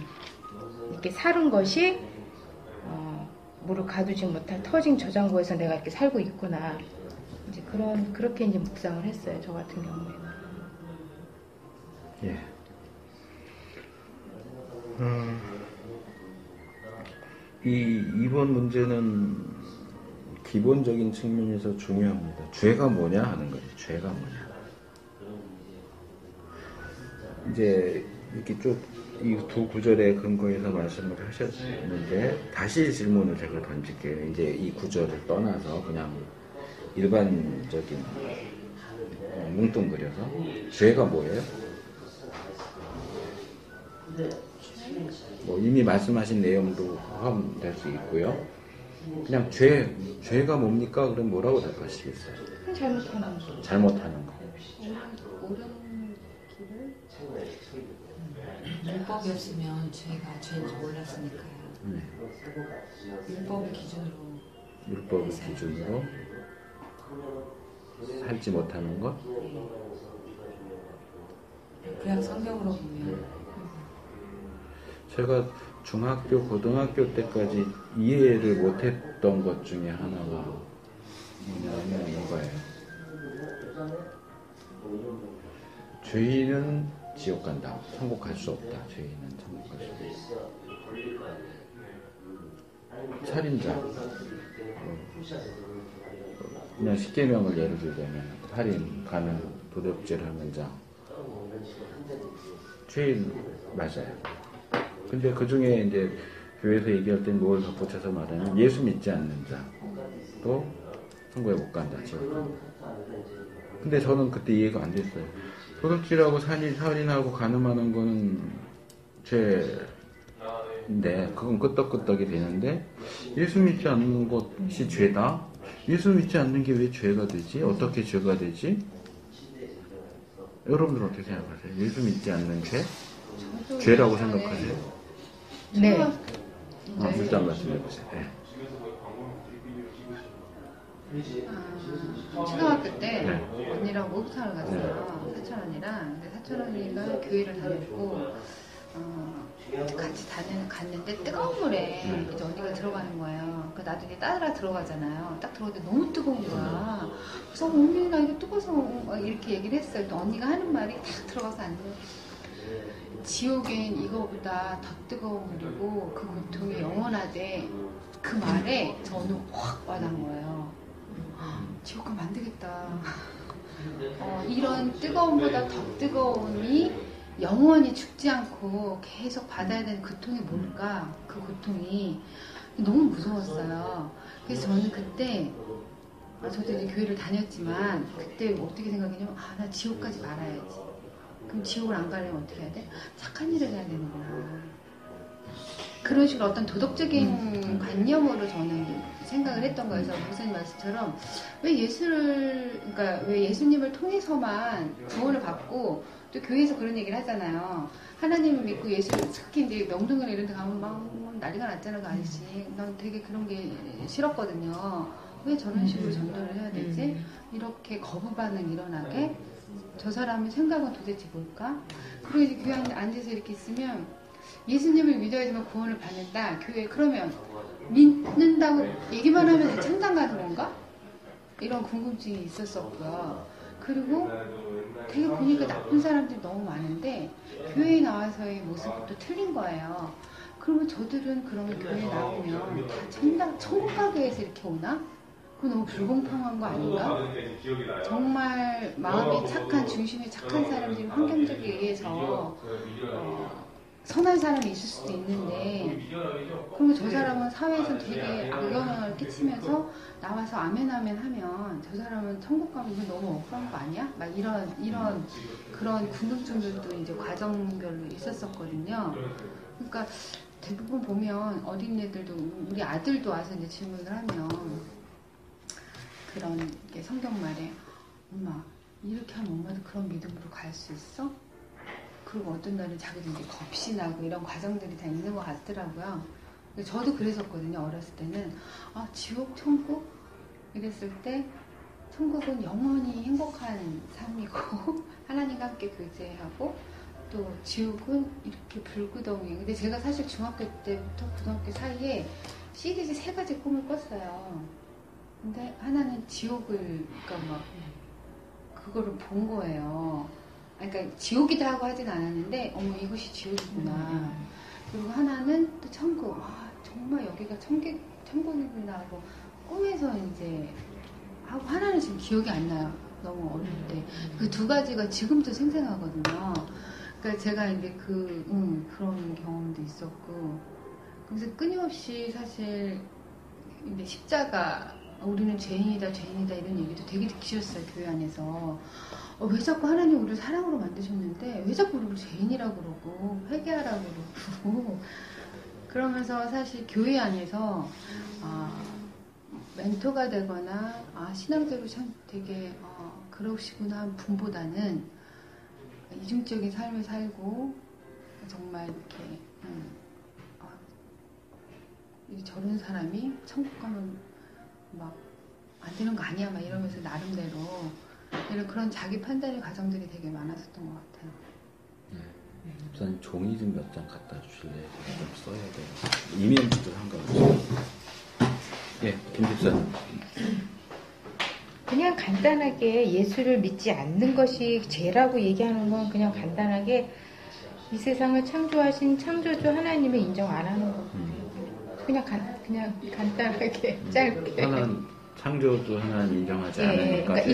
이렇게 사는 것이 물을 가두지 못할 터진 저장고에서 내가 이렇게 살고 있구나 이제 그렇게 이제 묵상을 했어요. 저 같은 경우에는. 예. 이번 문제는 기본적인 측면에서 중요합니다. 죄가 뭐냐 하는 거죠. 죄가 뭐냐. 이제 이렇게 쭉 이 두 구절의 근거에서 말씀을 하셨는데 다시 질문을 제가 던질게요. 이제 이 구절을 떠나서 그냥 일반적인 뭉뚱그려서 죄가 뭐예요? 뭐 이미 말씀하신 내용도 포함될 수 있고요. 그냥 죄가 뭡니까? 그럼 뭐라고 답하시겠어요? 잘못하는 거. 잘못하는 거. 옳은 길을 율법이었으면 죄가 죄인지 몰랐으니까요. 율법을 기준으로 율법을 기준으로 살지 못하는 것. 그냥 성경으로 보면 제가 중학교, 고등학교 때까지 이해를 못했던 것 중에 하나가 뭐냐면 이거예요. 죄인은 지옥 간다. 천국 갈 수 없다. 죄인은 천국 갈 수 없다. 살인자. 그냥 십계명을 예를 들자면 살인, 간음, 도둑질 하는 자. 죄인 맞아요. 근데 그 중에 이제 교회에서 얘기할 때 뭘 덧붙여서 말하면 예수 믿지 않는 자도 천국에 못 간다. 지옥 간다. 근데 저는 그때 이해가 안 됐어요. 도둑질하고 살인하고 간음하는 거는 죄인데 그건 끄떡끄떡이 되는데 예수 믿지 않는 것이 죄다? 예수 믿지 않는 게 왜 죄가 되지? 어떻게 죄가 되지? 여러분들 어떻게 생각하세요? 예수 믿지 않는 죄? 죄라고 생각하세요? 네. 일단 말씀해보세요. 네. 초등학교 때 네. 언니랑 목욕탕을 갔어요. 사촌 언니랑. 근데 사촌 언니가 교회를 다녔고 같이 갔는데 뜨거운 물에 이제 언니가 들어가는 거예요. 그 나도 이제 따라 들어가잖아요. 딱 들어갔는데 너무 뜨거운 거야. 그래서 언니 나 이거 뜨거워서 이렇게 얘기를 했어요. 또 언니가 하는 말이 딱 들어가서 안 돼요. 지옥엔 이거보다 더 뜨거운 물이고 그 고통이 영원하대. 그 말에 저는 확 와닿은 거예요. 지옥 가면 안 되겠다. 이런 뜨거움보다 더 뜨거움이 영원히 죽지 않고 계속 받아야 되는 고통이 뭘까? 그 고통이 너무 무서웠어요. 그래서 저는 그때 저도 이제 교회를 다녔지만 그때 어떻게 생각했냐면 나 지옥까지 말아야지. 그럼 지옥을 안 가려면 어떻게 해야 돼? 착한 일을 해야 되는구나. 그런 식으로 어떤 도덕적인 관념으로 저는 생각을 했던 거예요. 그래서 목사님 말씀처럼 왜 예수님을 통해서만 구원을 받고 또 교회에서 그런 얘기를 하잖아요. 하나님을 믿고 예수를 특히 이제 명동이나 이런 데 가면 막 난리가 났잖아요. 그 아저씨. 난 되게 그런 게 싫었거든요. 왜 저런 식으로 전도를 해야 되지? 이렇게 거부 반응 일어나게? 저 사람의 생각은 도대체 뭘까? 그리고 이제 교회 앉아서 이렇게 있으면 예수님을 믿어야지만 구원을 받는다. 교회 그러면 믿는다고 얘기만 하면 천당 가는 건가? 이런 궁금증이 있었었고요. 그리고 되게 보니까 나쁜 사람들이 너무 많은데 교회에 나와서의 모습은 또 틀린 거예요. 그러면 저들은 그러면 교회에 나오면 다 천국 가기 위해서 이렇게 오나? 그건 너무 불공평한 거 아닌가? 정말 마음이 착한, 중심이 착한 사람들이 환경적에 의해서 선한 사람이 있을 수도 있는데 그러면 저 사람은 사회에서 되게 악영향을 끼치면서 나와서 아멘 하면 저 사람은 천국 가면 이건 너무 억울한 거 아니야? 막 이런 그런 궁금증들도 이제 과정별로 있었었거든요. 그러니까 대부분 보면 어린애들도 우리 아들도 와서 이제 질문을 하면 그런 게 성경말에 엄마 이렇게 하면 엄마도 그런 믿음으로 갈 수 있어? 그리고 어떤 날은 자기도 이제 겁이 나고 이런 과정들이 다 있는 것 같더라고요. 근데 저도 그랬었거든요. 어렸을 때는 지옥, 천국 이랬을 때 천국은 영원히 행복한 삶이고 하나님과 함께 교제하고 또 지옥은 이렇게 불구덩이. 근데 제가 사실 중학교 때부터 고등학교 사이에 시리즈 3가지 꿈을 꿨어요. 근데 하나는 지옥을 그러니까 막 그거를 본 거예요. 그러니까 지옥이다 하고 하진 않았는데 어머 이것이 지옥이구나. 그리고 하나는 또 천국. 정말 여기가 천국이구나 하고 꿈에서 이제 하고 하나는 지금 기억이 안 나요. 너무 어릴 때. 그 두 가지가 지금도 생생하거든요. 그러니까 제가 이제 그런 경험도 있었고. 그래서 끊임없이 사실 이제 십자가, 우리는 죄인이다 이런 얘기도 되게 듣기 싫었어요. 교회 안에서. 왜 자꾸 하나님 우리를 사랑으로 만드셨는데 왜 자꾸 우리를 죄인이라고 그러고 회개하라고 그러고 그러면서 사실 교회 안에서 멘토가 되거나 신앙적으로 참 되게 그러시구나 한 분보다는 이중적인 삶을 살고 정말 이렇게 저런 사람이 천국 가면 막 안 되는 거 아니야 막 이러면서 나름대로 이런 그런 자기 판단의 과정들이 되게 많았었던 것 같아요. 우선 종이 좀 몇 장 갖다 주실래요? 제가 좀 써야 돼요. 이면지도 상관없어요. 예, 김 집사님. 그냥 간단하게 예수를 믿지 않는 것이 죄라고 얘기하는 건 그냥 간단하게 이 세상을 창조하신 창조주 하나님을 인정 안 하는 거. 그냥 간단하게 짧게. 하나는 창조주 하나는 인정하지 않으니까. 그러니까 이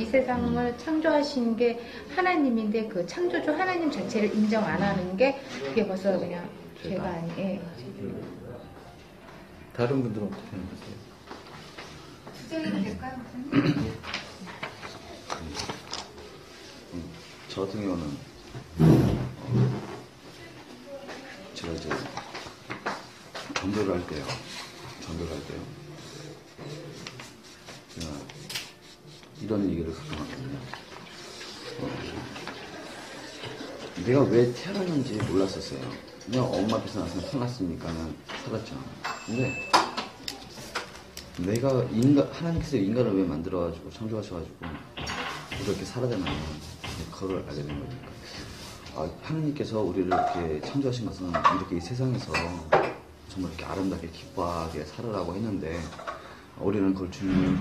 세상을 창조하신 게 하나님인데 그 창조주 하나님 자체를 인정 안 하는 게 그게 벌써 그냥 죄가 아니에요. 다른 분들은 어떻게 생각하세요? 주제가 될까요? 저 같은 경우는 제가 이제 전도를 할 때요. 제가 이런 얘기를 가끔 하거든요. 내가 왜 태어났는지 몰랐었어요. 그냥 엄마 뱃에 나서 태어났으니까는 살았죠. 근데 내가 하나님께서 인간을 왜 만들어가지고 창조하셔가지고 이렇게 살아야 되나 그걸 알게 된 거니까. 하나님께서 우리를 이렇게 창조하신 것은 이렇게 이 세상에서 정말 이렇게 아름답게 기뻐하게 살아라고 했는데 우리는 그걸 주님을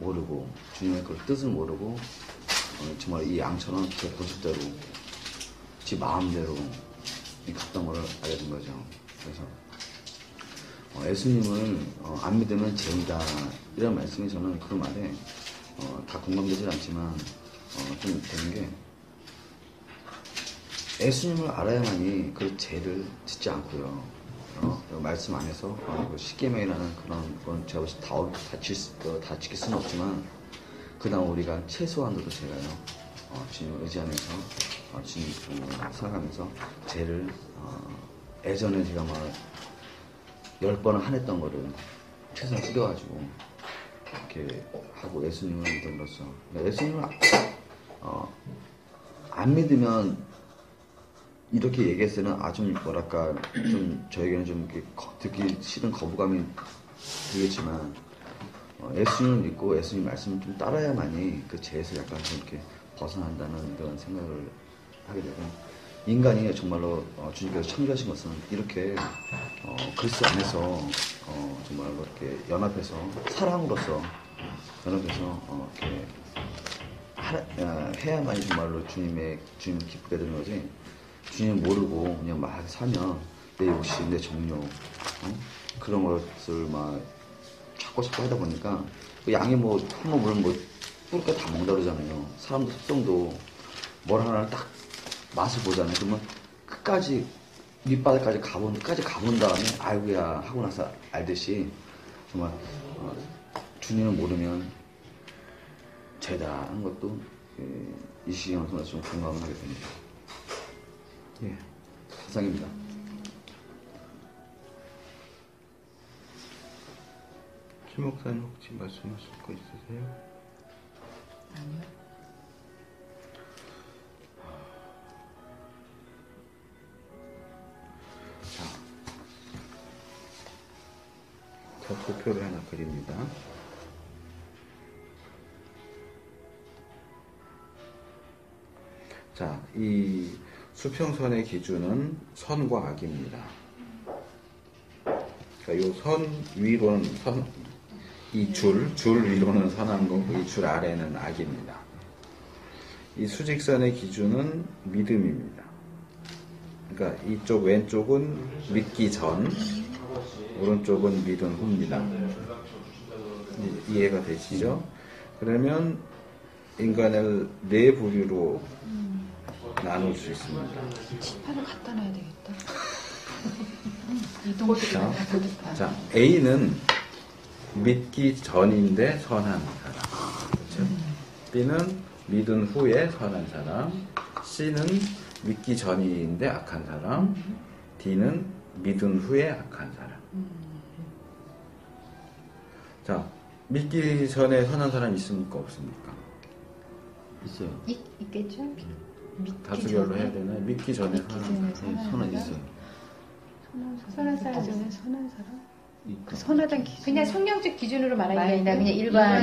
모르고 주님의 그 뜻을 모르고 정말 이 양처럼 제 고집대로 제 마음대로 갔던 걸 알게 된 거죠. 그래서 예수님을 안 믿으면 죄인이다 이런 말씀이 저는 그 말에 다 공감되질 않지만 좀 되는 게 예수님을 알아야만이 그 죄를 짓지 않고요. 말씀 안에서 십계명이라는 그런 제가 다 지킬 수는 없지만 그다음 우리가 최소한으로 제가요 주님을 의지하면서 주님 살아가면서 죄를 예전에 제가 막 10번을 한했던 거를 최소한 줄여가지고 이렇게 하고 예수님을 믿음으로써 예수님을 안 믿으면 이렇게 얘기했을 때는 좀 뭐랄까 좀 저에게는 좀 이렇게 듣기 싫은 거부감이 들겠지만 예수님을 믿고 예수님 말씀을 좀 따라야만이 그 죄에서 약간 좀 이렇게 벗어난다는 그런 생각을 하게 되고 인간이 정말로 주님께서 창조하신 것은 이렇게 그리스도 안에서 정말로 이렇게 연합해서 사랑으로서 연합해서 이렇게 해야만이 정말로 주님을 기쁘게 되는 거지. 주님 모르고 그냥 막 사면 내 욕심, 내 정욕 그런 것을 막 자꾸 하다 보니까 그 양이 뭐 한번 물으면 뭐 뿔까 다 먹는다 그러잖아요. 사람도 속성도 뭘 하나를 딱 맛을 보잖아요. 그러면 끝까지 밑바닥까지 가본 다음에 아이고야 하고 나서 알듯이 정말 주님을 모르면 죄다 하는 것도 이 시간을 통해서 좀 공감을 하게 됩니다. 예, 사상입니다. 최 목사님 혹시 말씀하실 거 있으세요? 아니요. 자, 도표를 하나 그립니다. 자, 이 수평선의 기준은 선과 악입니다. 그러니까 이 선 위로는 이 줄 위로는 선한 거고 이 줄 아래는 악입니다. 이 수직선의 기준은 믿음입니다. 그러니까 이쪽 왼쪽은 믿기 전, 오른쪽은 믿은 후입니다. 이해가 되시죠? 그러면 인간을 네 부류로 나눌 수 있습니다. 칠판을 갖다 놔야 되겠다. 자, A는 믿기 전인데 선한 사람. 그렇죠? B는 믿은 후에 선한 사람. C는 믿기 전인데 악한 사람. D는 믿은 후에 악한 사람. 자, 믿기 전에 선한 사람 있습니까? 없습니까? 있어요. 있겠죠? 다수결로 해야 되나요? 믿기 전에 선한 사람. 네, 선은 있어요. 선한 사람 중에 선한 사람? 그 선하다는 기준. 그냥 성경적 기준으로 말하는 게 말고 아니라 그냥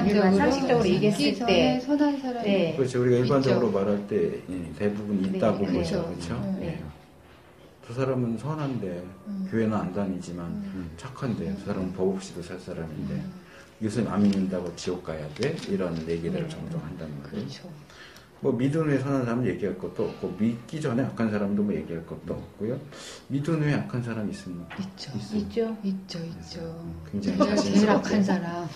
일반 상식적으로 얘기했을 때. 선한 사람. 네. 그렇죠. 우리가 일반적으로 있죠. 말할 때 대부분 있다고 네, 보죠. 그렇죠. 그렇죠? 네. 저 사람은 선한데 교회는 안 다니지만 착한데 저 사람은 법 없이도 살 사람인데 예수님 안 믿는다고 지옥 가야 돼? 이런 얘기들을 종종 한단 말이에요. 그렇죠. 뭐 믿은 후에 선한 사람은 얘기할 것도 없고 믿기 전에 악한 사람도 뭐 얘기할 것도 없고요. 믿은 후에 악한 사람 있습니까? 있죠. 있죠. 있죠. 굉장히 제일 자신스럽게. 악한 사람.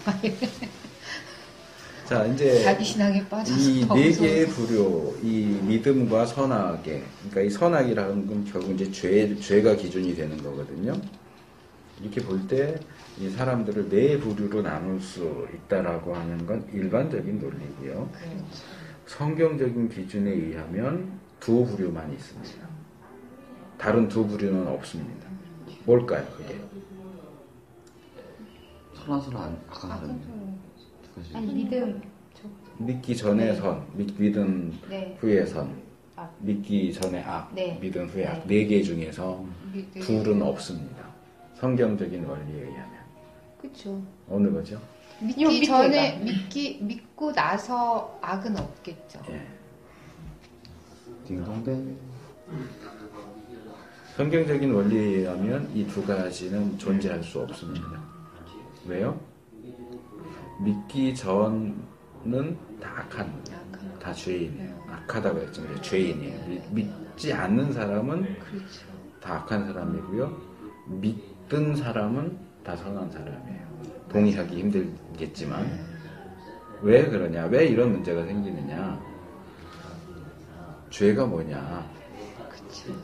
자, 이제 자기 신앙에 빠져서. 이 네 개의 부류, 이 믿음과 선악에, 그러니까 이 선악이라는 건 결국 이제 죄가 기준이 되는 거거든요. 이렇게 볼 때 이 사람들을 네 부류로 나눌 수 있다라고 하는 건 일반적인 논리고요. 성경적인 기준에 의하면 두 부류만 있습니다. 다른 두 부류는 없습니다. 뭘까요, 그게? 선한 사람, 악한 사람. 아니 믿음. 믿기 전에 선, 믿은 네. 후에 선, 악. 믿기 전에 악, 네. 믿은 후에 악. 네. 네 개 중에서 둘은 없습니다. 성경적인 원리에 의하면. 그렇죠. 어느 거죠? 믿기 전에 믿고 나서 악은 없겠죠. 예. 딩동댕. 성경적인 원리에 의하면 이 두 가지는 존재할 수 없습니다. 왜요? 믿기 전은 다 악한, 다 죄인이에요. 악하다고 했잖아요. 죄인이에요. 믿지 않는 사람은 그렇죠. 다 악한 사람이고요. 믿든 사람은 다 선한 사람이에요. 동의하기 힘들겠지만 왜 그러냐? 왜 이런 문제가 생기느냐? 죄가 뭐냐?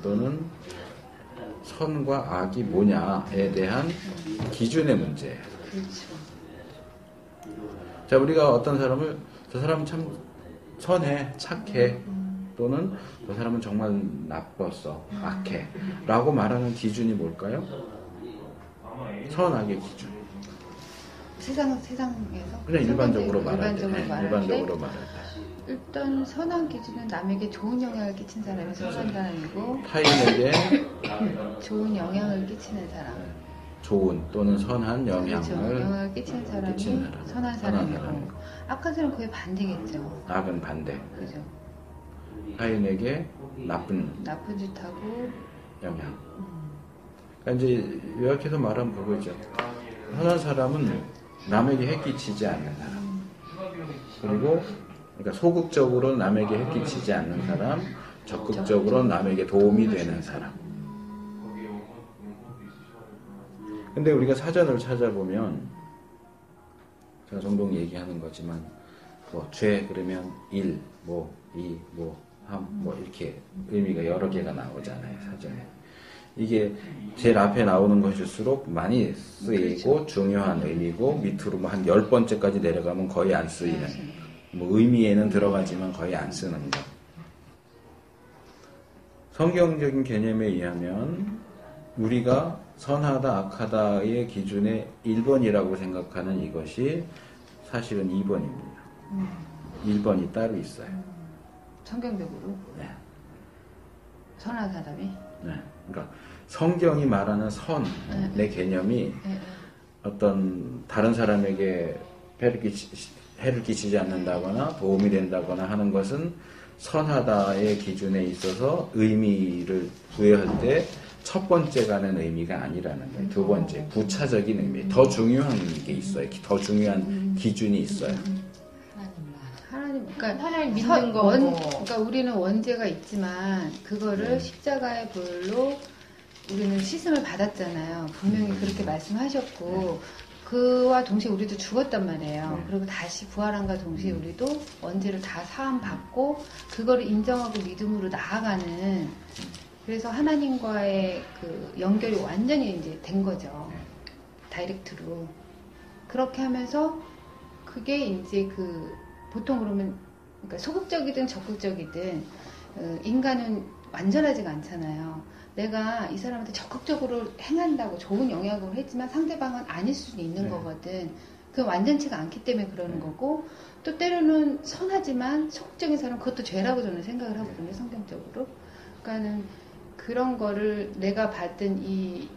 또는 선과 악이 뭐냐에 대한 기준의 문제예요. 그렇죠. 자, 우리가 어떤 사람을 저 사람은 참 선해, 착해, 또는 저 사람은 정말 나빴어, 악해 라고 말하는 기준이 뭘까요? 선악의 기준. 세상에서 그냥 일반적으로 말할 때, 일반적으로 말할 때. 일단 선한 기준은 남에게 좋은 영향을 끼친 사람이 선한 사람이고 타인에게 좋은 영향을 끼치는 사람. 좋은 또는 선한 그렇죠. 영향을 영향을 끼치는 사람이 끼치는 사람. 선한 사람이고 악한 사람은 거의 반대겠죠. 악은 반대. 그죠. 타인에게 나쁜 나쁜 짓 하고 영향. 그러니까 이제 요약해서 말하면 그거죠. 선한 사람은 남에게 해끼치지 않는 사람. 그리고 그러니까 소극적으로 남에게 해끼치지 않는 사람, 적극적으로 남에게 도움이 되는 사람. 근데 우리가 사전을 찾아보면 제가 종종 얘기하는 거지만 뭐 죄 그러면 일, 뭐 이, 뭐 함, 뭐 이렇게 의미가 여러 개가 나오잖아요, 사전에. 이게 제일 앞에 나오는 것일수록 많이 쓰이고 중요한 의미고 밑으로 뭐 한 10번째까지 내려가면 거의 안 쓰이는, 뭐 의미에는 들어가지만 거의 안 쓰는 것. 성경적인 개념에 의하면 우리가 선하다 악하다의 기준에 1번이라고 생각하는 이것이 사실은 2번입니다. 1번이 따로 있어요. 성경적으로 네. 선한 사람이 네. 그러니까 성경이 말하는 선의 개념이 어떤 다른 사람에게 해를 끼치지 않는다거나 도움이 된다거나 하는 것은 선하다의 기준에 있어서 의미를 부여할 때 첫 번째 가는 의미가 아니라는 거예요. 두 번째, 부차적인 의미. 더 중요한 게 있어요. 더 중요한 기준이 있어요. 하나님 그러니까 하나님 믿는 거 원, 뭐. 그러니까 우리는 원죄가 있지만 그거를 십자가의 불로 우리는 씻음을 받았잖아요. 분명히 그렇게 말씀하셨고 그와 동시에 우리도 죽었단 말이에요. 그리고 다시 부활함과 동시에 우리도 원죄를 다 사함 받고 그거를 인정하고 믿음으로 나아가는, 그래서 하나님과의 그 연결이 완전히 이제 된 거죠. 다이렉트로. 그렇게 하면서 그게 이제 그 보통 그러면 그러니까 소극적이든 적극적이든 인간은 완전하지가 않잖아요. 내가 이 사람한테 적극적으로 행한다고 좋은 영향을 했지만 상대방은 아닐 수도 있는 거거든. 그 완전치가 않기 때문에 그러는 거고, 또 때로는 선하지만 소극적인 사람 그것도 죄라고 저는 생각을 하거든요, 성경적으로. 그러니까는 그런 거를 내가 받은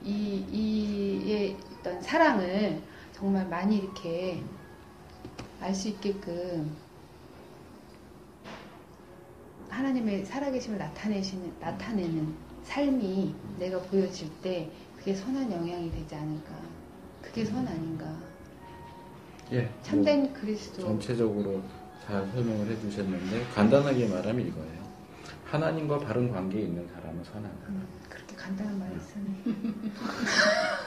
이의 어떤 사랑을 정말 많이 이렇게 알 수 있게끔 하나님의 살아계심을 나타내는 삶이 내가 보여질 때 그게 선한 영향이 되지 않을까. 그게 선 아닌가. 예, 참된 그리스도. 전체적으로 잘 설명을 해주셨는데 간단하게 말하면 이거예요. 하나님과 바른 관계에 있는 사람은 선한 사람. 그렇게 간단한 말을 쓰네.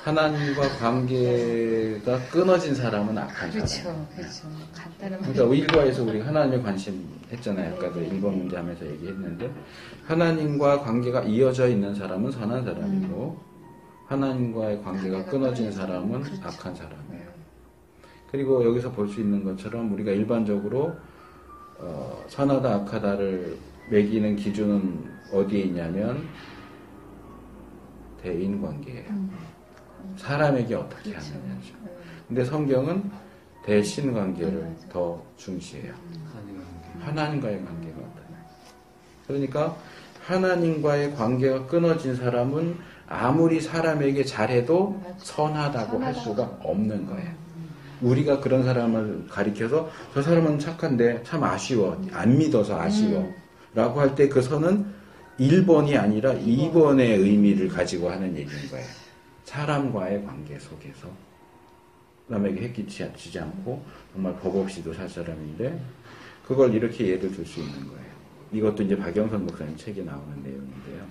하나님과 관계가 끊어진 사람은 악한 사람. 그렇죠, 그렇죠. 간단한 말. 그러니까 일과에서 우리가 하나님에 관심 했잖아요. 아까도 1번 문제 하면서 얘기했는데 하나님과 관계가 이어져 있는 사람은 선한 사람이고 하나님과의 관계가 끊어진 사람은 그렇죠. 악한 사람이에요. 그리고 여기서 볼 수 있는 것처럼 우리가 일반적으로 선하다 악하다를 매기는 기준은 어디에 있냐면 대인관계예요. 사람에게 어떻게 그렇죠. 하느냐죠. 근데 성경은 대신관계를 맞아. 더 중시해요. 하나님과의 관계가 어떠냐. 그러니까 하나님과의 관계가 끊어진 사람은 아무리 사람에게 잘해도 선하다고 할 수가 없는 거예요. 우리가 그런 사람을 가리켜서 저 사람은 착한데 참 아쉬워, 안 믿어서 아쉬워 라고 할 때 그 선은 1번이 아니라 2번의 의미를 가지고 하는 얘기인 거예요. 사람과의 관계 속에서 남에게 해끼치지 않고 정말 법 없이도 살 사람인데 그걸 이렇게 예를 들 수 있는 거예요. 이것도 이제 박영선 목사님 책에 나오는 내용인데요.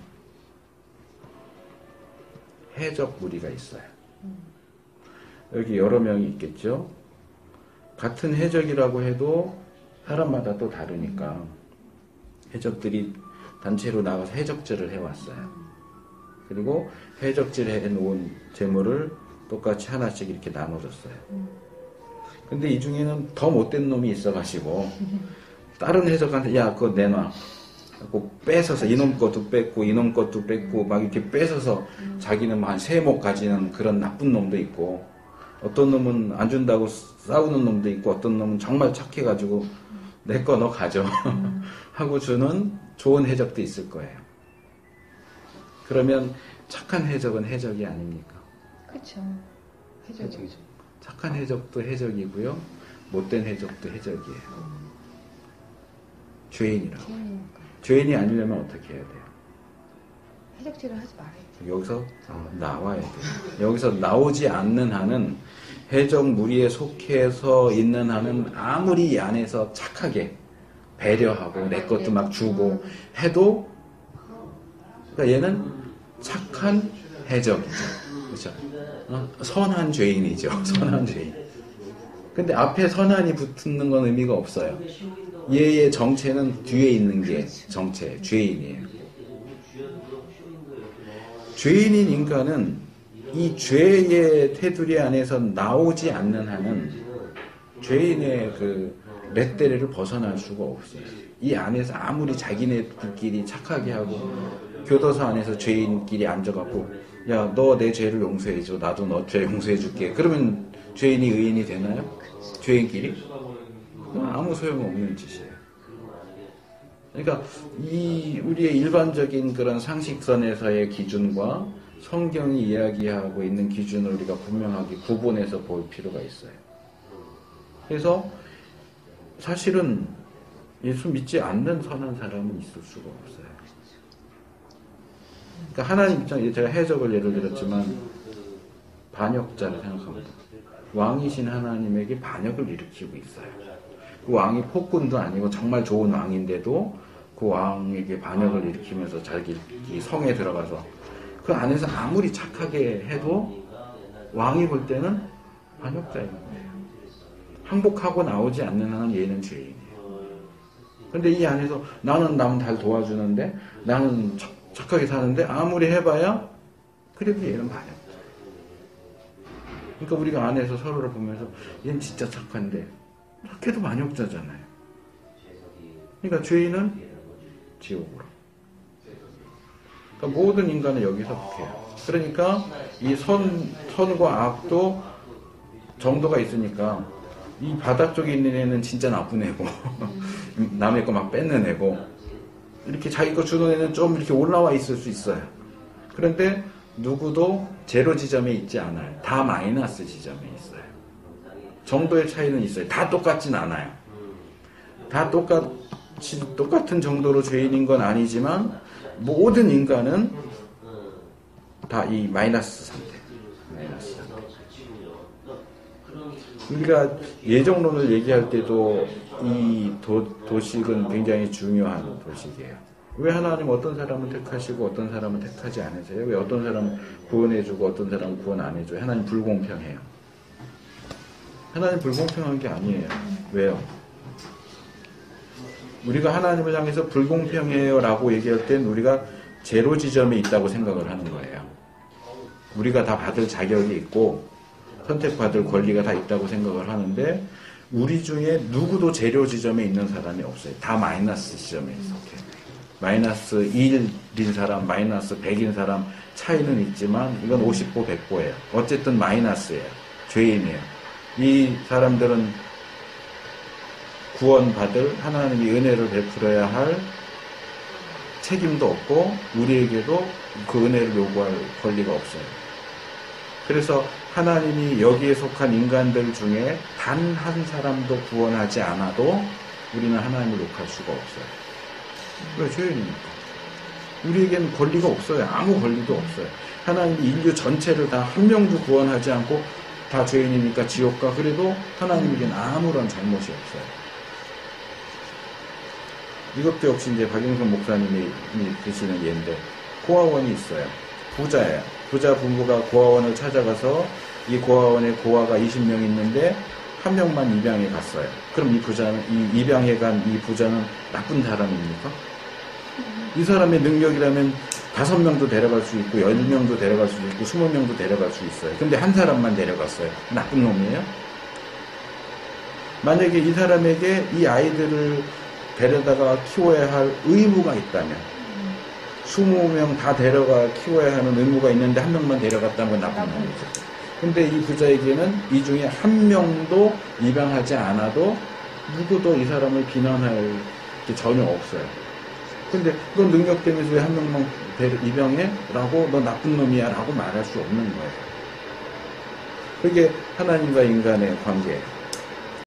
해적 무리가 있어요. 여기 여러 명이 있겠죠. 같은 해적이라고 해도 사람마다 또 다르니까 해적들이 단체로 나가서 해적질을 해왔어요. 그리고 해적질 해놓은 재물을 똑같이 하나씩 이렇게 나눠줬어요. 근데 이 중에는 더 못된 놈이 있어가지고 다른 해적한테 야 그거 내놔 꼭 뺏어서 이놈 것도 뺏고 이놈 것도 뺏고 막 이렇게 뺏어서 자기는 한 3목 가지는 그런 나쁜 놈도 있고, 어떤 놈은 안 준다고 싸우는 놈도 있고, 어떤 놈은 정말 착해가지고 내 거 너 가져 하고 주는 좋은 해적도 있을 거예요. 그러면 착한 해적은 해적이 아닙니까? 그렇죠. 해적이죠. 착한 해적도 해적이고요, 못된 해적도 해적이에요. 죄인이라고. 죄인이 아니려면 어떻게 해야 돼요? 해적질을 하지 말아야죠. 여기서 나와야 돼요. 여기서 나오지 않는 한은 해적 무리에 속해서 있는 한은 아무리 이 안에서 착하게 배려하고 내 것도 막 주고 해도, 그러니까 얘는 착한 해적이죠. 그렇죠? 선한 죄인이죠. 선한 죄인. 근데 앞에 선한이 붙는 건 의미가 없어요. 얘의 정체는 뒤에 있는 게 정체, 죄인이에요. 죄인인 인간은 이 죄의 테두리 안에서 나오지 않는 한은 죄인의 그 레떼레를 벗어날 수가 없어요. 이 안에서 아무리 자기네들끼리 착하게 하고 교도소 안에서 죄인끼리 앉아갖고 야, 너 내 죄를 용서해줘, 나도 너 죄 용서해줄게, 그러면 죄인이 의인이 되나요? 죄인끼리? 아무 소용없는 짓이에요. 그러니까 이 우리의 일반적인 그런 상식선에서의 기준과 성경이 이야기하고 있는 기준을 우리가 분명하게 구분해서 볼 필요가 있어요. 그래서 사실은 예수 믿지 않는 선한 사람은 있을 수가 없어요. 그러니까 하나님 입장에 제가 해적을 예를 들었지만 반역자를 생각합니다. 왕이신 하나님에게 반역을 일으키고 있어요. 그 왕이 폭군도 아니고 정말 좋은 왕인데도 그 왕에게 반역을 일으키면서 자기 성에 들어가서 그 안에서 아무리 착하게 해도 왕이 볼 때는 반역자인 거예요. 항복하고 나오지 않는 한은 얘는 죄인이에요. 근데 이 안에서 나는 남 잘 도와주는데 나는 착하게 사는데 아무리 해봐야 그래도 얘는 반역자. 그러니까 우리가 안에서 서로를 보면서 얘는 진짜 착한데 착해도 반역자잖아요. 그러니까 죄인은 지옥으로. 그러니까 모든 인간은 여기서 복해요. 그러니까 이 선과 악도 정도가 있으니까 이 바닥 쪽에 있는 애는 진짜 나쁜 애고 남의 거 막 뺏는 애고 이렇게 자기 거 주는 애는 좀 이렇게 올라와 있을 수 있어요. 그런데 누구도 제로 지점에 있지 않아요. 다 마이너스 지점에 있어요. 정도의 차이는 있어요. 다 똑같진 않아요. 다 똑같은 정도로 죄인인 건 아니지만 모든 인간은 다 이 마이너스 상태. 우리가 예정론을 얘기할 때도 이 도식은 굉장히 중요한 도식이에요. 왜 하나님 어떤 사람은 택하시고 어떤 사람은 택하지 않으세요? 왜 어떤 사람은 구원해주고 어떤 사람은 구원 안 해줘요? 하나님 불공평해요. 하나님 불공평한 게 아니에요. 왜요? 우리가 하나님을 향해서 불공평해요 라고 얘기할 땐 우리가 제로 지점에 있다고 생각을 하는 거예요. 우리가 다 받을 자격이 있고 선택받을 권리가 다 있다고 생각을 하는데 우리 중에 누구도 제로 지점에 있는 사람이 없어요. 다 마이너스 지점에 있어요. 마이너스 1인 사람, 마이너스 100인 사람 차이는 있지만 이건 50보 100보예요. 어쨌든 마이너스예요. 죄인이에요. 이 사람들은 구원받을 하나님이 은혜를 베풀어야 할 책임도 없고 우리에게도 그 은혜를 요구할 권리가 없어요. 그래서 하나님이 여기에 속한 인간들 중에 단 한 사람도 구원하지 않아도 우리는 하나님을 욕할 수가 없어요. 왜? 죄인이니까. 우리에게는 권리가 없어요. 아무 권리도 없어요. 하나님이 인류 전체를 다 한 명도 구원하지 않고 다 죄인이니까 지옥 가. 그래도 하나님에게는 아무런 잘못이 없어요. 이것도 역시 이제 박영선 목사님이 드시는 예인데 고아원이 있어요. 부자예요. 부자 부부가 고아원을 찾아가서 이 고아원에 고아가 20명 있는데 한 명만 입양에 갔어요. 그럼 이 부자는, 이 입양에 간 이 부자는 나쁜 사람입니까? 이 사람의 능력이라면 5명도 데려갈 수 있고 10명도 데려갈 수 있고 20명도 데려갈 수 있어요. 근데 한 사람만 데려갔어요. 나쁜 놈이에요? 만약에 이 사람에게 이 아이들을 데려다가 키워야 할 의무가 있다면 20명 다 데려가 키워야 하는 의무가 있는데 한 명만 데려갔다는 건 나쁜 놈이죠. 근데 이 부자에게는 이 중에 한 명도 입양하지 않아도 누구도 이 사람을 비난할 게 전혀 없어요. 근데 넌 능력 때문에 왜 한 명만 입양해? 라고 너 나쁜 놈이야 라고 말할 수 없는 거예요. 그게 하나님과 인간의 관계예요.